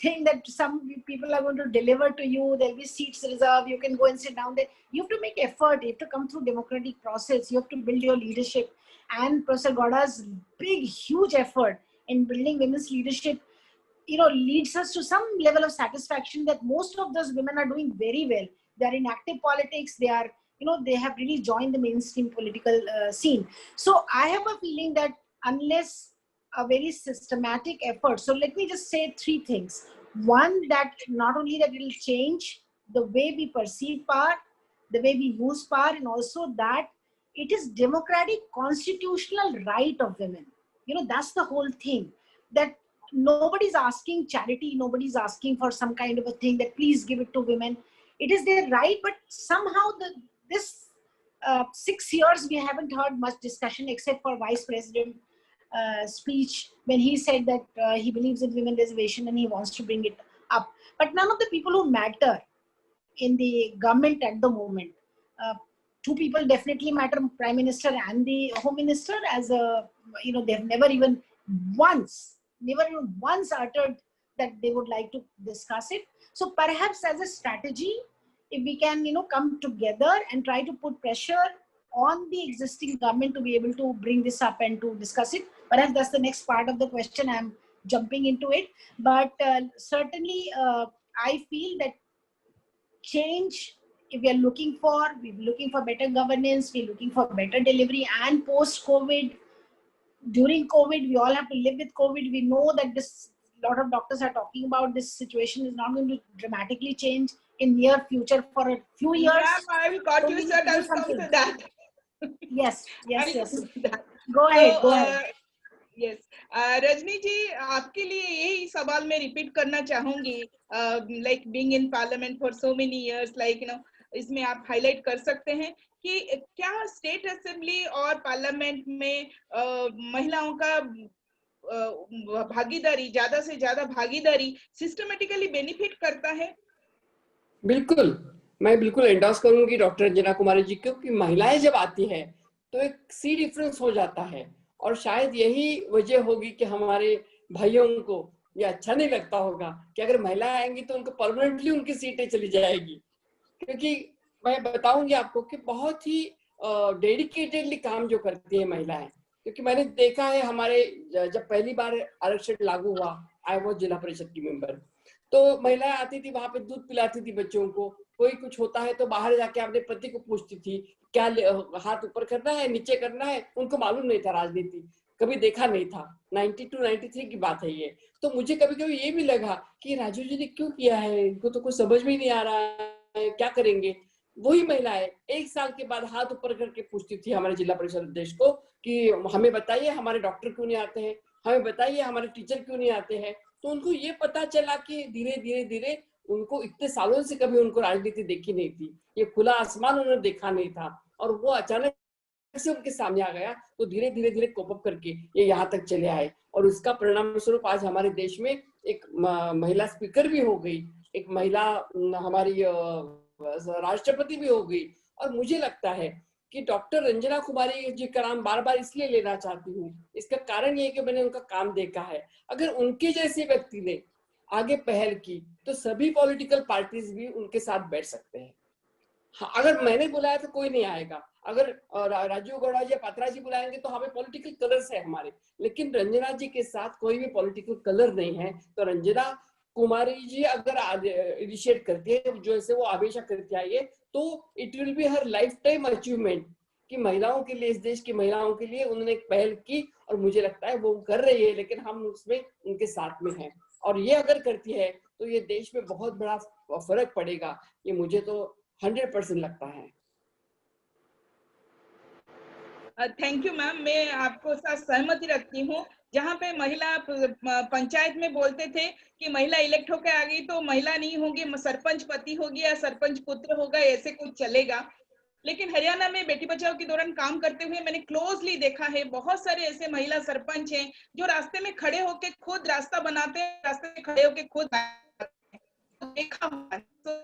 thing that some people are going to deliver to you. There'll be seats reserved. You can go and sit down there. You have to make effort. You have to come through democratic process. You have to build your leadership. And Professor Gowda's big, huge effort in building women's leadership, leads us to some level of satisfaction that most of those women are doing very well. They are in active politics. They are, they have really joined the mainstream political scene. So I have a feeling that unless a very systematic effort. So let me just say three things. One, that not only that it will change the way we perceive power, the way we use power, and also that it is democratic constitutional right of women. That's the whole thing, that nobody's asking charity, nobody's asking for some kind of a thing that please give it to women. It is their right, but somehow this 6 years we haven't heard much discussion except for Vice President speech when he said that he believes in women reservation and he wants to bring it up. But none of the people who matter in the government at the moment, two people definitely matter, Prime Minister and the Home Minister, as a, they've never even once uttered that they would like to discuss it. So perhaps as a strategy, if we can, come together and try to put pressure on the existing government to be able to bring this up and to discuss it. Perhaps that's the next part of the question. I'm jumping into it. But certainly, I feel that change, if we're looking for better governance, we're looking for better delivery, and post-COVID, during COVID, we all have to live with COVID. We know that a lot of doctors are talking about this situation is not going to dramatically change in near future for a few years. Yeah, I will got you, sir. I will come to that. Yes. Go ahead. Yes, Rajni जी, आपके लिए यही सवाल मैं repeat करना चाहूंगी. Like being in parliament for so many years, like इसमें आप highlight कर सकते हैं कि क्या स्टेट असेंबली और पार्लियामेंट में महिलाओं का भागीदारी, ज्यादा से ज्यादा भागीदारी सिस्टमेटिकली बेनिफिट करता है? बिल्कुल, मैं बिल्कुल एंडोर्स करूंगी डॉक्टर रंजना कुमारी जी, क्योंकि महिलाएं जब आती है तो एक सी डिफरेंस हो जाता है. और शायद यही वजह होगी कि हमारे भाइयों को ये अच्छा नहीं लगता होगा कि अगर महिलाएं आएंगी तो उनको परमानेंटली उनकी सीटें चली जाएगी. क्योंकि मैं बताऊंगी आपको कि बहुत ही डेडिकेटेडली काम जो करती है महिलाएं, क्योंकि मैंने देखा है हमारे जब पहली बार आरक्षण लागू हुआ, आई वॉज जिला परिषद की मेंबर, तो महिलाएं आती थी, वहां पे दूध पिलाती थी बच्चों को. कोई कुछ होता है तो बाहर जाके अपने पति को पूछती थी क्या हाथ ऊपर करना है, नीचे करना है. उनको मालूम नहीं था, राजनीति कभी देखा नहीं था. 92-93 की बात है ये. तो मुझे कभी कभी ये भी लगा कि राजू जी ने क्यों किया है, इनको तो कुछ समझ में नहीं आ रहा है, क्या करेंगे. वही महिलाएं 1 साल के बाद हाथ ऊपर करके पूछती थी हमारे जिला परिषद अध्यक्ष को कि हमें बताइए हमारे डॉक्टर क्यों नहीं आते हैं, हमें बताइए हमारे टीचर क्यों नहीं आते हैं। तो उनको ये पता चला कि धीरे धीरे धीरे उनको इतने सालों से कभी उनको राजनीति देखी नहीं थी, ये खुला आसमान उन्होंने देखा नहीं था, और वो अचानक से उनके सामने आ गया, तो धीरे धीरे धीरे कोप अप करके ये यहाँ तक चले आए। और उसका परिणाम स्वरूप आज हमारे देश में एक महिला स्पीकर भी हो गई, एक महिला हमारी राष्ट्रपति भी हो गई। और मुझे लगता है कि डॉक्टर रंजना कुमारी जी का नाम बार बार इसलिए लेना चाहती हूँ, इसका कारण ये कि मैंने उनका काम देखा है। अगर उनके जैसे व्यक्ति ने आगे पहल की तो सभी पॉलिटिकल पार्टीज भी उनके साथ बैठ सकते हैं। हाँ, अगर मैंने बुलाया तो कोई नहीं आएगा, अगर राजीव गौड़ा जी, पात्रा जी बुलाएंगे तो हमें पॉलिटिकल कलर्स है हमारे, लेकिन रंजना जी के साथ कोई भी पॉलिटिकल कलर नहीं है। तो रंजना कुमारी जी अगर इनिशिएट करती है, जो ऐसे वो हमेशा करती आई है, तो it will be her life time achievement कि महिलाओं के लिए, इस देश की महिलाओं के लिए उन्होंने एक पहल की, और मुझे लगता है वो कर रही है, लेकिन हम उसमें उनके साथ में हैं। और ये अगर करती है तो ये देश में बहुत बड़ा फर्क पड़ेगा, ये मुझे तो 100% लगता है। थैंक यू मैम, मैं आपको साथ सहमति रखती हूँ। जहाँ पे महिला पंचायत में बोलते थे कि महिला इलेक्ट होकर आ गई तो महिला नहीं होगी, सरपंच पति होगी या सरपंच पुत्र होगा, ऐसे कुछ चलेगा। लेकिन हरियाणा में बेटी बचाओ के दौरान काम करते हुए मैंने क्लोजली देखा है, बहुत सारे ऐसे महिला सरपंच हैं जो रास्ते में खड़े होके खुद रास्ता बनाते हैं, रास्ते में खड़े होके खुद देखा हुआ, तो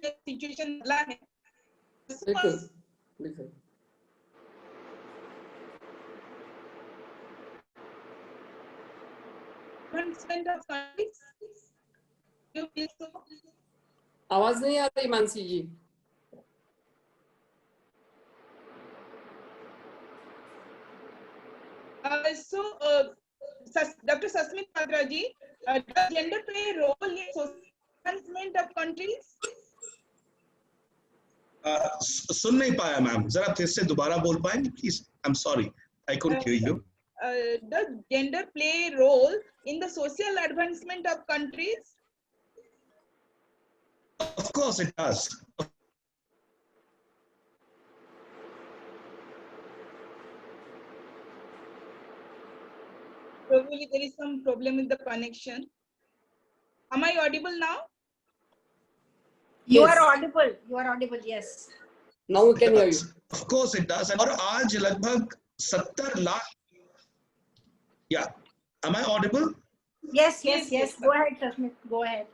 सिचुएशन बदला है। बिल्कुल बिल्कुल। आवाज नहीं आ रही मानसी जी। Dr. Sasmit Padra ji, does gender play a role in social advancement of countries? सुन नहीं पाया मैम, जरा फिर से दोबारा बोल पाएंगे please? I am sorry, I couldn't hear you. Does gender play a role in the social advancement of countries? Of course it does. Probably there is some problem with the connection. Am I audible now? You Yes. are audible. You are audible. Yes. Now we can hear you. Of course it does. और आज लगभग 70 lakh, yeah, am I audible? Yes. Yes, Yes. yes, Yes. Go ahead, Sasmit. Go ahead.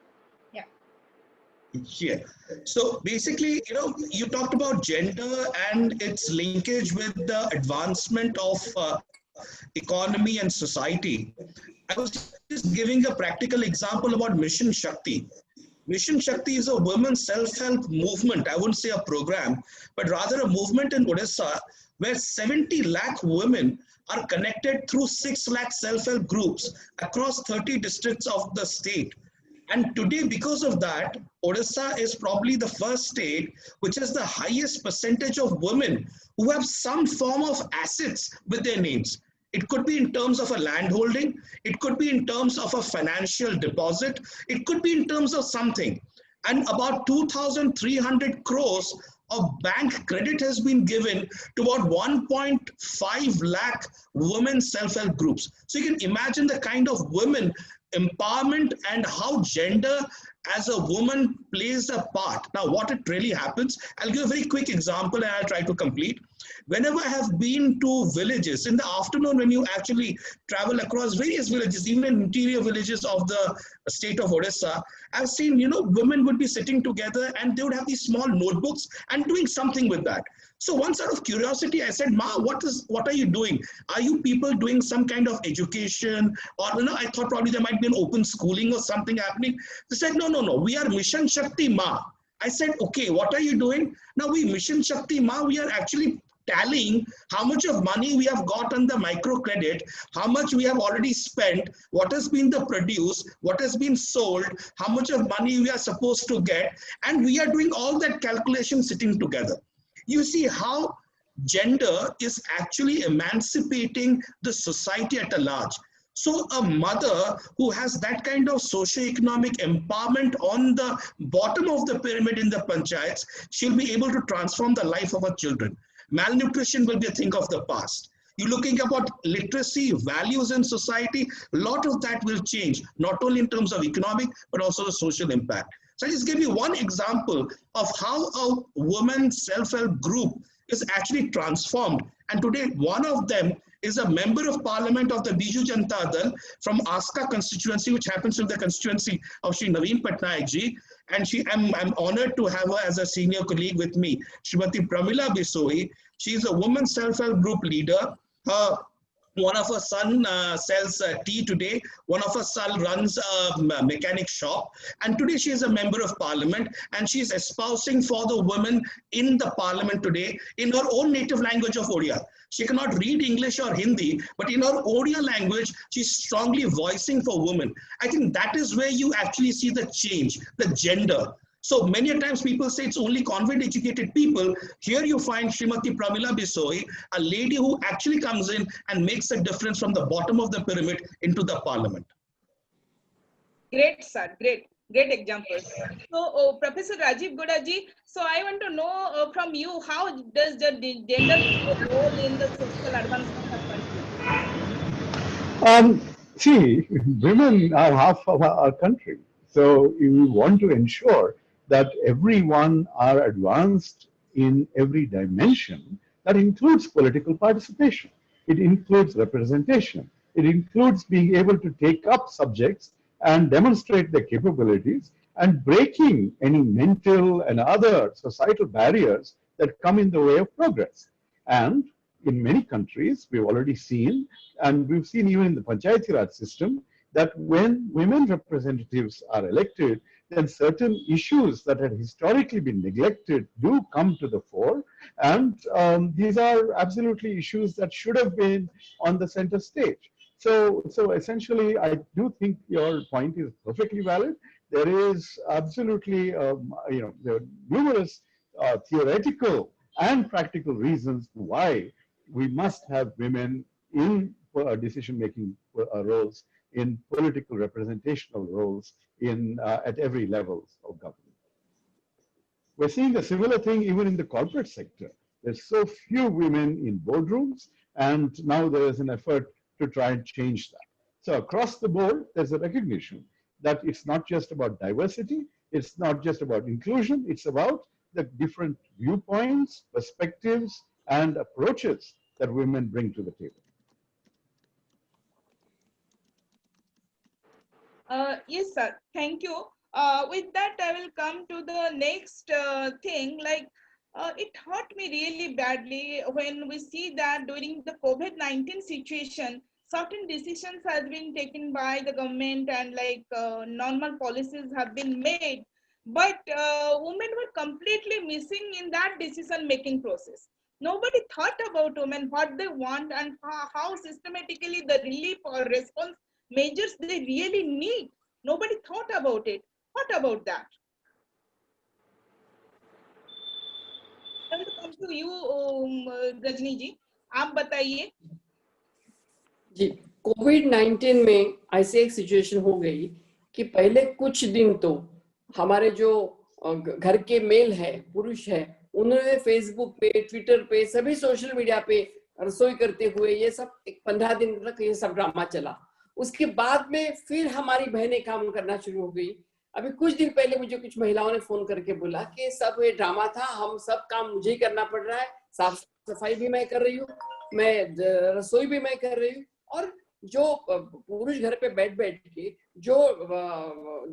Yeah. So basically, you talked about gender and its linkage with the advancement of economy and society. I was just giving a practical example about Mission Shakti. Mission Shakti is a women's self-help movement. I wouldn't say a program, but rather a movement in Odisha where 70 lakh women are connected through 6 lakh self-help groups across 30 districts of the state. And today, because of that, Odisha is probably the first state which has the highest percentage of women who have some form of assets with their names. It could be in terms of a land holding, it could be in terms of a financial deposit, it could be in terms of something. And about 2,300 crores of bank credit has been given to about 1.5 lakh women self-help groups. So you can imagine the kind of women empowerment and how gender as a woman plays a part. Now, what it really happens, I'll give a very quick example and I'll try to complete. Whenever I have been to villages, in the afternoon when you actually travel across various villages, even in interior villages of the state of Odisha, I've seen, women would be sitting together and they would have these small notebooks and doing something with that. So one sort of curiosity, I said, Ma, what are you doing? Are you people doing some kind of education? Or, I thought probably there might be an open schooling or something happening. They said, no, we are Mission Shakti, Ma. I said, okay, what are you doing? Now we Mission Shakti, Ma, we are actually tallying how much of money we have got on the microcredit, how much we have already spent, what has been the produce, what has been sold, how much of money we are supposed to get, and we are doing all that calculation sitting together. You see how gender is actually emancipating the society at a large. So a mother who has that kind of socio-economic empowerment on the bottom of the pyramid in the panchayats, she'll be able to transform the life of her children. Malnutrition will be a thing of the past. You're looking about literacy, values in society, a lot of that will change, not only in terms of economic, but also the social impact. So I just give you one example of how a women's self-help group is actually transformed. And today, one of them is a member of parliament of the Biju Janata Dal from Aska constituency, which happens to be the constituency of Shri Naveen Patnaik ji. And I'm honored to have her as a senior colleague with me, Srimati Pramila Bisoi. She is a woman self-help group leader. One of her son sells tea today. One of her son runs a mechanic shop. And today she is a member of parliament, and she is espousing for the women in the parliament today in her own native language of Odia. She cannot read English or Hindi, but in her Odia language, she's strongly voicing for women. I think that is where you actually see the change, the gender. So many a times people say it's only convent educated people. Here you find Srimati Pramila Bisoi, a lady who actually comes in and makes a difference from the bottom of the pyramid into the parliament. Great, sir. Great. Great examples. So, Professor Rajiv Godaji, so I want to know from you, how does the gender play a role in the social advancement of country? See, women are half of our country. So we want to ensure that everyone are advanced in every dimension. That includes political participation. It includes representation. It includes being able to take up subjects and demonstrate their capabilities and breaking any mental and other societal barriers that come in the way of progress. And in many countries, we've already seen, and we've seen even in the Panchayati Raj system, that when women representatives are elected, then certain issues that had historically been neglected do come to the fore. And these are absolutely issues that should have been on the center stage. So essentially, I do think your point is perfectly valid. There is absolutely, there are numerous theoretical and practical reasons why we must have women in decision-making roles, in political representational roles, at every level of government. We're seeing a similar thing even in the corporate sector. There's so few women in boardrooms, and now there is an effort to try and change that. So across the board, there's a recognition that it's not just about diversity, it's not just about inclusion, it's about the different viewpoints, perspectives, and approaches that women bring to the table. Yes, sir. Thank you. With that, I will come to the next thing. Like, it hurt me really badly when we see that during the COVID-19 situation, certain decisions have been taken by the government and like normal policies have been made, but women were completely missing in that decision-making process. Nobody thought about women, what they want, and how systematically the relief or response measures they really need. Nobody thought about it. What about that? I will come to you, Rajni ji. आप बताइए. जी, कोविड-19 में ऐसे एक situation हो गई कि पहले कुछ दिन तो हमारे जो घर के मेल है, पुरुष है, उन्होंने फेसबुक पे, ट्विटर पे, सभी सोशल मीडिया पे रसोई करते हुए ये सब 15 दिन तक ये सब ड्रामा चला. उसके बाद में फिर हमारी बहनें काम करना शुरू हो गई. अभी कुछ दिन पहले मुझे कुछ महिलाओं ने फोन करके बोला कि सब ये ड्रामा था, हम सब काम मुझे ही करना पड़ रहा है, साफ सफाई भी मैं कर रही हूँ, मैं रसोई भी मैं कर रही हूँ. और जो पुरुष घर पे बैठ के जो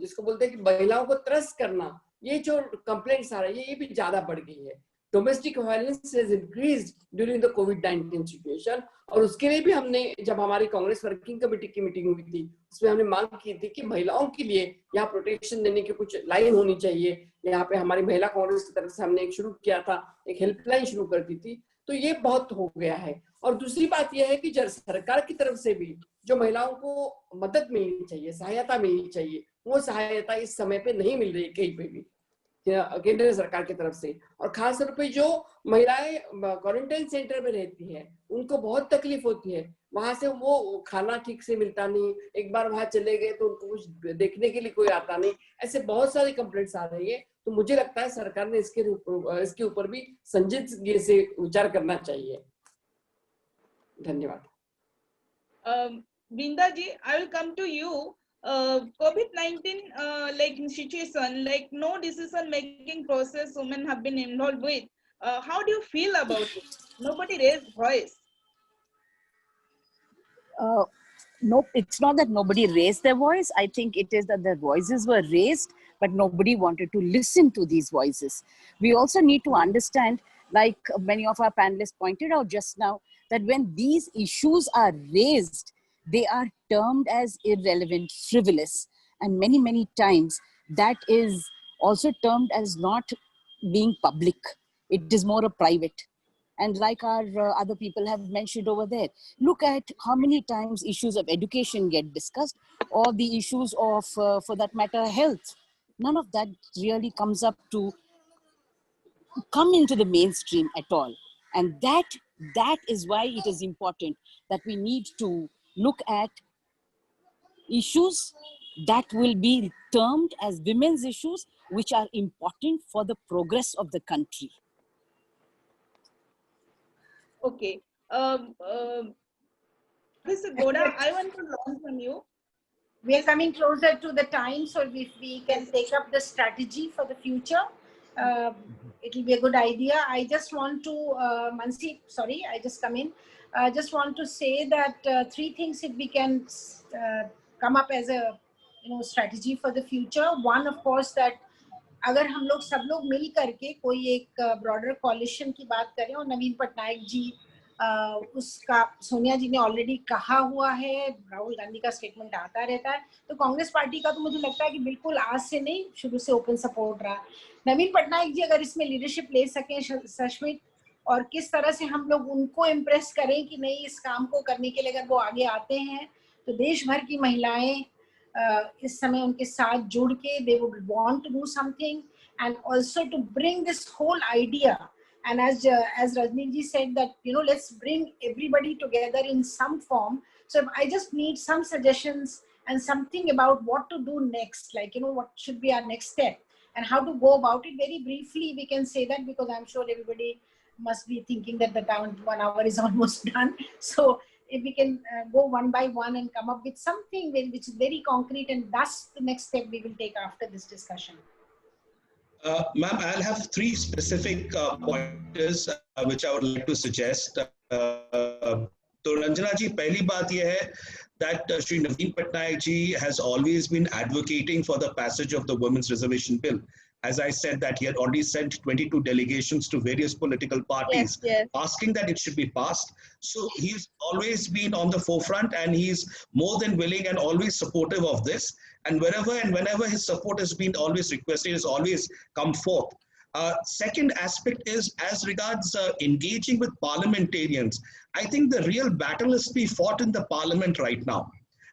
जिसको बोलते हैं कि महिलाओं को त्रस्त करना, ये जो कंप्लेंट्स आ रही है ये भी ज्यादा बढ़ गई है. Domestic violence has increased during the covid situation. और उसके लिए भी हमने, जब हमारी कांग्रेस वर्किंग कमेटी की मीटिंग हुई थी, उसमें हमने मांग की थी कि महिलाओं के लिए यहाँ प्रोटेक्शन देने की कुछ लाइन होनी चाहिए. यहाँ पे हमारी महिला कांग्रेस की तरफ से हमने एक शुरू किया था, एक हेल्पलाइन शुरू कर दी थी. तो ये बहुत हो गया है. और दूसरी बात यह है कि जब सरकार की तरफ से भी जो महिलाओं को मदद मिलनी चाहिए, सहायता मिलनी चाहिए, वो सहायता इस समय पे नहीं मिल रही कहीं पे भी. केंद्र सरकार की तरफ से। और खास तौर पे जो महिलाएं क्वारंटाइन सेंटर में रहती हैं उनको बहुत तकलीफ होती है, वहां से वो खाना ठीक से मिलता नहीं, एक बार वहां चले गए तो उनको कुछ देखने के लिए कोई आता नहीं, ऐसे बहुत सारी कंप्लेंट्स आ रही है। तो मुझे लगता है सरकार ने इसके ऊपर भी संजीदगी से विचार करना चाहिए। धन्यवाद। Binda ji, I will come to you. COVID-19 like situation, like no decision making process women have been involved with. How do you feel about it? Nobody raised voice. No, it's not that nobody raised their voice. I think it is that their voices were raised, but nobody wanted to listen to these voices. We also need to understand, like many of our panelists pointed out just now, that when these issues are raised, they are termed as irrelevant, frivolous. And many, many times that is also termed as not being public. It is more a private. And like our other people have mentioned over there, look at how many times issues of education get discussed, or the issues of, for that matter, health. None of that really comes up to come into the mainstream at all. And that is why it is important that we need to look at issues that will be termed as women's issues, which are important for the progress of the country. Okay. Mr. Goda, I want to learn from you. We are coming closer to the time, so if we can take up the strategy for the future, it will be a good idea. I just want to, Mansi, sorry, I just come in. I just want to say that 3 things if we can come up as a strategy for the future. One, of course, that अगर हम लोग सब लोग मिल करके कोई एक broader coalition की बात करें, और नवीन पटनायक जी उसका सोनिया जी ने ऑलरेडी कहा हुआ है, राहुल गांधी का स्टेटमेंट आता रहता है, तो कांग्रेस पार्टी का तो मुझे लगता है कि बिल्कुल आज से नहीं, शुरू से ओपन सपोर्ट रहा। नवीन पटनायक जी अगर इसमें लीडरशिप ले सकें सश्मित, और किस तरह से हम लोग उनको इम्प्रेस करें कि नहीं इस काम को करने के लिए अगर वो आगे आते हैं तो देश भर की महिलाएं इस समय उनके साथ जुड़ के they would want to do something, and also to bring this whole idea, and as Rajni ji said that let's bring everybody together in some form. So if I just need some suggestions and something about what to do next, like what should be our next step and how to go about it, very briefly we can say that, because I'm sure everybody must be thinking that the 1 hour is almost done. So if we can go one by one and come up with something which is very concrete, and that's the next step we will take after this discussion. Ma'am, I'll have 3 specific pointers which I would like to suggest. तो रंजना जी, पहली बात यह है that Shri Naveen Patnaik ji has always been advocating for the passage of the Women's Reservation Bill. As I said, that he had already sent 22 delegations to various political parties asking that it should be passed. So he's always been on the forefront, and he's more than willing and always supportive of this. And wherever and whenever his support has been always requested, has always come forth. Second aspect is as regards engaging with parliamentarians. I think the real battle is to be fought in the parliament right now.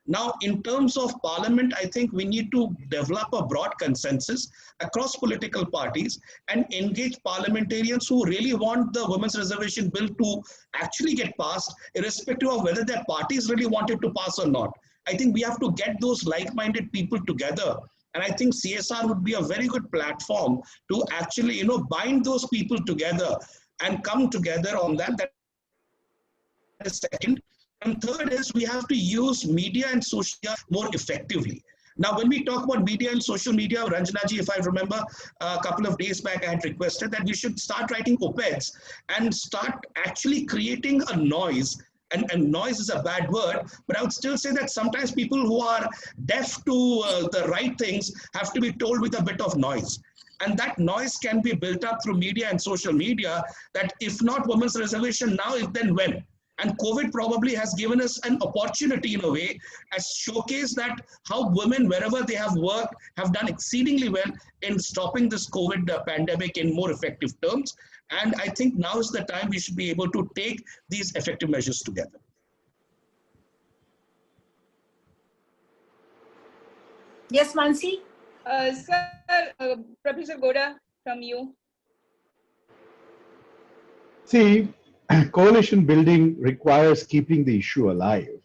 Now, in terms of parliament, I think we need to develop a broad consensus across political parties and engage parliamentarians who really want the Women's Reservation Bill to actually get passed, irrespective of whether their parties really want it to pass or not. I think we have to get those like-minded people together. And I think CSR would be a very good platform to actually, bind those people together and come together on that. That is second. And third is we have to use media and social media more effectively. Now, when we talk about media and social media, Ranjana ji, if I remember, a couple of days back, I had requested that we should start writing op-eds and start actually creating a noise. And noise is a bad word, but I would still say that sometimes people who are deaf to the right things have to be told with a bit of noise. And that noise can be built up through media and social media, that if not women's reservation now, if then when? And COVID probably has given us an opportunity in a way, as showcase that how women, wherever they have worked, have done exceedingly well in stopping this COVID pandemic in more effective terms. And I think now is the time we should be able to take these effective measures together. Yes, Mansi? Sir, Professor Goda, from you. See, coalition building requires keeping the issue alive.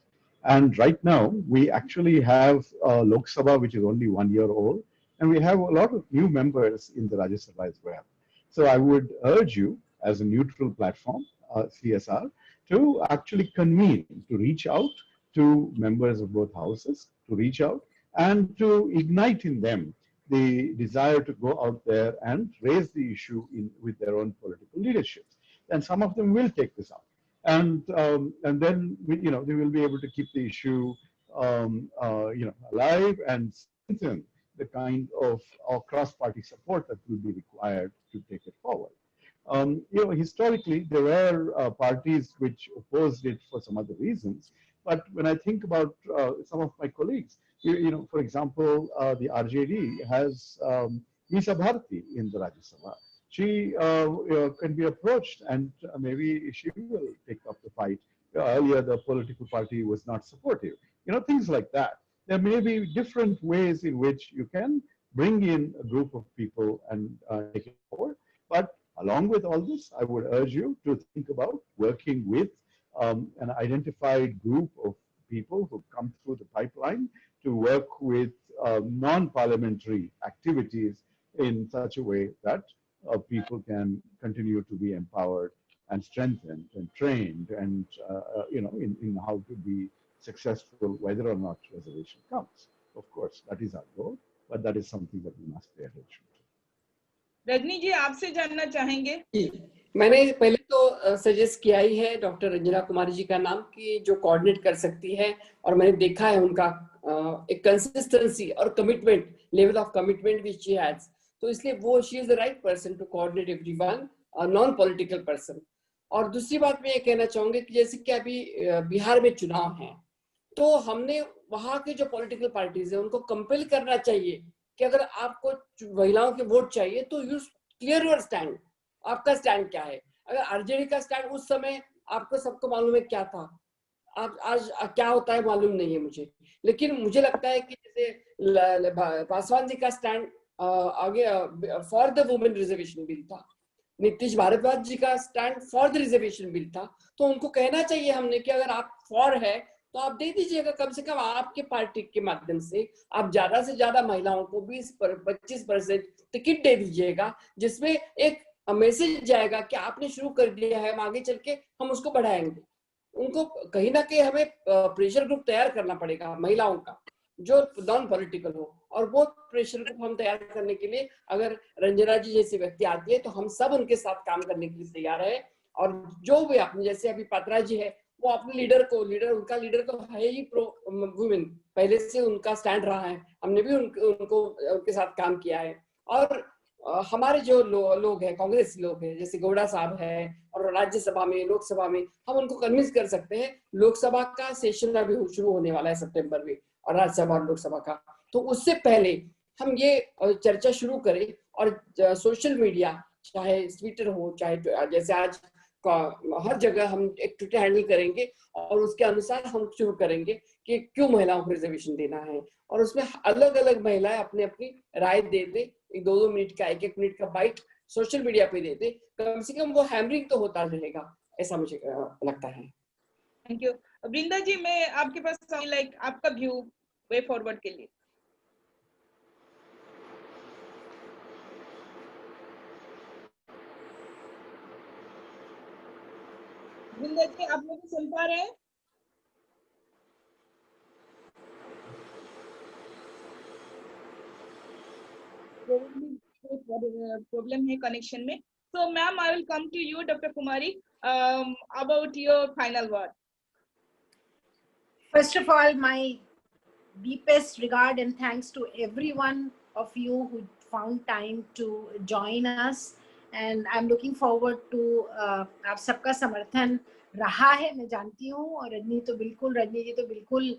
And right now, we actually have Lok Sabha, which is only 1 year old, and we have a lot of new members in the Rajya Sabha as well. So I would urge you, as a neutral platform, CSR, to actually convene, to reach out to members of both houses, to reach out and to ignite in them the desire to go out there and raise the issue with their own political leaderships. And some of them will take this up. And then they will be able to keep the issue alive and strengthen the kind of cross-party support that will be required to take it forward. Historically, there were parties which opposed it for some other reasons. But when I think about some of my colleagues, for example, the RJD has Meesa Bharti in the Rajya Sabha. She can be approached, and maybe she will take up the fight. Earlier, the political party was not supportive. Things like that. There may be different ways in which you can bring in a group of people and take it forward. But along with all this, I would urge you to think about working with an identified group of people who come through the pipeline to work with non-parliamentary activities in such a way that people can continue to be empowered and strengthened and trained and, in how to be successful, whether or not reservation comes. Of course, that is our goal, but that is something that we must pay attention to. Rajni जी, आपसे जानना चाहेंगे? मैंने पहले तो suggest किया ही है doctor Ranjana Kumari ji का नाम कि जो कोऑर्डिनेट कर सकती है, और मैंने देखा है उनका एक कंसिस्टेंसी और commitment, level of commitment which she has, तो इसलिए वो she is the right person to coordinate everyone, non political person. और दूसरी बात मैं ये कहना चाहूंगी कि जैसे कि अभी बिहार में चुनाव है, तो हमने वहां के जो पॉलिटिकल पार्टीज है उनको कंपेल करना चाहिए कि अगर आपको महिलाओं के वोट चाहिए तो यू क्लियर योर स्टैंड, आपका स्टैंड क्या है। अगर आरजेडी का स्टैंड उस समय आपको सबको मालूम है क्या था, आप आज क्या होता है मालूम नहीं है मुझे, लेकिन मुझे लगता है कि जैसे पासवान जी का स्टैंड आगे for the women reservation bill था, नीतीश भारद्वाज जी का stand for the reservation bill था, तो उनको कहना चाहिए हमने कि अगर आप फॉर है तो आप दे दीजिएगा, कम से कम आपके पार्टी के माध्यम से आप ज्यादा से ज्यादा महिलाओं को 20-25% टिकट दे दीजिएगा, जिसमें एक मैसेज जाएगा कि आपने शुरू कर दिया है, हम आगे चल के हम उसको बढ़ाएंगे। उनको कहीं ना कहीं हमें प्रेशर ग्रुप तैयार करना पड़ेगा महिलाओं का जो नॉन पॉलिटिकल हो, और वो प्रेशर ग्रुप हम तैयार करने के लिए अगर रंजना जी जैसी व्यक्ति आती है तो हम सब उनके साथ काम करने के लिए तैयार है। और जो भी आपने जैसे अभी पात्रा जी है, वो अपने उनका लीडर तो है ही प्रो वुमेन, पहले से उनका स्टैंड रहा है, हमने भी उनके साथ काम किया है। और हमारे जो लोग हैं, कांग्रेस लोग हैं, जैसे गौड़ा साहब है, और राज्यसभा में, लोकसभा में हम उनको कन्विंस कर सकते हैं। लोकसभा का सेशन अभी शुरू होने वाला है सितंबर में, और राज्यसभा और लोकसभा का, तो उससे पहले हम ये चर्चा शुरू करें, और सोशल मीडिया चाहे ट्विटर हो, चाहे जैसे आज हर जगह हम एक ट्विटर हैंडल करेंगे और उसके अनुसार हम शुरू करेंगे कि क्यों महिलाओं को रिजर्वेशन देना है, और उसमें अलग अलग महिलाएं अपनी अपनी राय दे दे, 2-2 मिनट का, 1-1 मिनट का बाइट सोशल मीडिया पे दे दे, कम से कम वो हैमरिंग तो होता रहेगा, ऐसा मुझे लगता है। Thank you. वृंदा जी, मैं आपके पास आपका व्यू वे फॉरवर्ड के लिए। वृंदा जी, आप मुझे सुन पा रहे हैं? प्रॉब्लम है कनेक्शन में। So, ma'am, I will come to you, Dr. Kumari, about your final word. First of all, my deepest regard and thanks to every one of you who found time to join us, and I'm looking forward to आप सबका समर्थन रहा है, मैं जानती हूँ, और रजनी जी तो बिल्कुल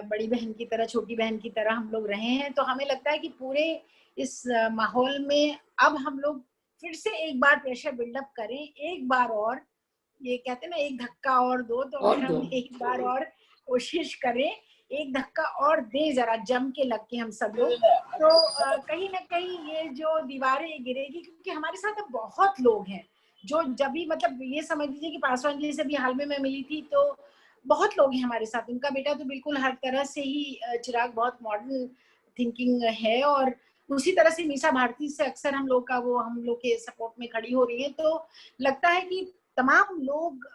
बड़ी बहन की तरह, छोटी बहन की तरह हम लोग रहे हैं। तो हमें लगता है कि पूरे इस माहौल में अब हम लोग फिर से एक बार प्रेशर बिल्डअप करें, एक बार और, ये कहते हैं ना, एक धक्का और दो, तो हम एक बार और कोशिश करें, एक धक्का और दे जरा जम के लग के हम सब लोग, तो कहीं ना कहीं ये जो दीवारें गिरेगी, क्योंकि हमारे साथ अब बहुत लोग हैं जो जब भी, मतलब ये समझ लीजिए कि पासवान जी से भी हाल में मैं मिली थी, तो बहुत लोग हैं हमारे साथ। उनका बेटा तो बिल्कुल हर तरह से ही, चिराग बहुत मॉडर्न थिंकिंग है, और उसी तरह से मीसा भारती से अक्सर हम लोग के सपोर्ट में खड़ी हो रही है। तो लगता है कि तमाम लोग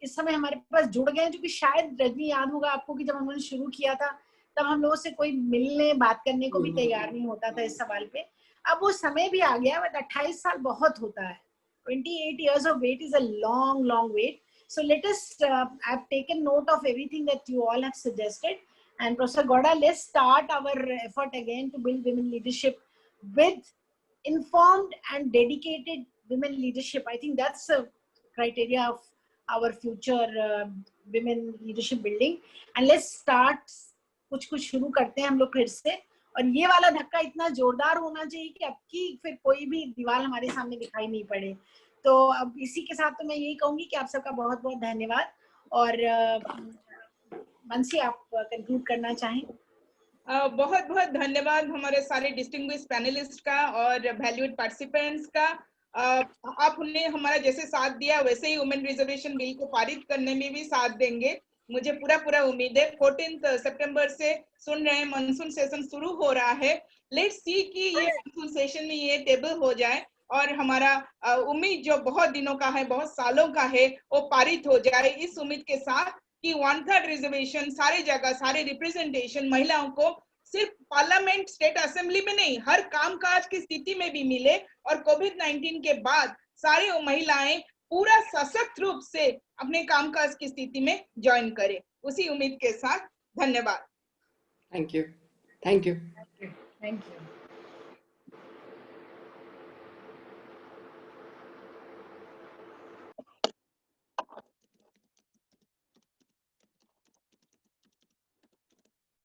इस समय हमारे पास जुड़ गए हैं, जो कि शायद रजनी याद होगा आपको कि जब हमने शुरू किया था तब हम लोगों से कोई मिलने बात करने को भी तैयार नहीं होता था इस सवाल पे। अब वो समय भी आ गया, बट 28 साल बहुत होता है। 28 years of wait is a long wait. So let us, I've taken note of everything that you all have suggested. And Professor Gowda, let's start our effort again to build women leadership with informed and dedicated women leadership. I think that's a criteria of our future women leadership building. And let's start, कुछ शुरू करते हैं हम लोग फिर से, और ये वाला धक्का इतना जोरदार होना चाहिए कि अब की फिर कोई भी दीवार हमारे सामने दिखाई नहीं पड़े। तो अब इसी के साथ तो मैं यही कहूंगी कि आप सबका बहुत बहुत धन्यवाद, और मानसी आप कंक्लूड करना चाहें? बहुत बहुत धन्यवाद हमारे सारे डिस्टिंग्विश पैनलिस्ट का और वैल्यूड पार्टिसिपेंट्स का। आपने हमारा जैसे साथ दिया वैसे ही वुमेन रिजर्वेशन बिल को पारित करने में भी साथ देंगे, मुझे पूरा उम्मीद है। 14 सितंबर से सुन रहे हैं, मानसून सेशन शुरू हो रहा है। लेट्स सी कि ये मानसून सेशन में ये टेबल हो जाए और हमारा उम्मीद जो बहुत दिनों का है, बहुत सालों का है, वो पारित हो जाए, इस उम्मीद के साथ कि 1/3 रिजर्वेशन सारी जगह, सारे रिप्रेजेंटेशन महिलाओं को सिर्फ पार्लियामेंट, स्टेट असेंबली में नहीं, हर कामकाज की स्थिति में भी मिले, और कोविड-19 के बाद सारी महिलाएं पूरा सशक्त रूप से अपने कामकाज की स्थिति में ज्वाइन करें। उसी उम्मीद के साथ धन्यवाद। Thank you. Thank you. Thank you.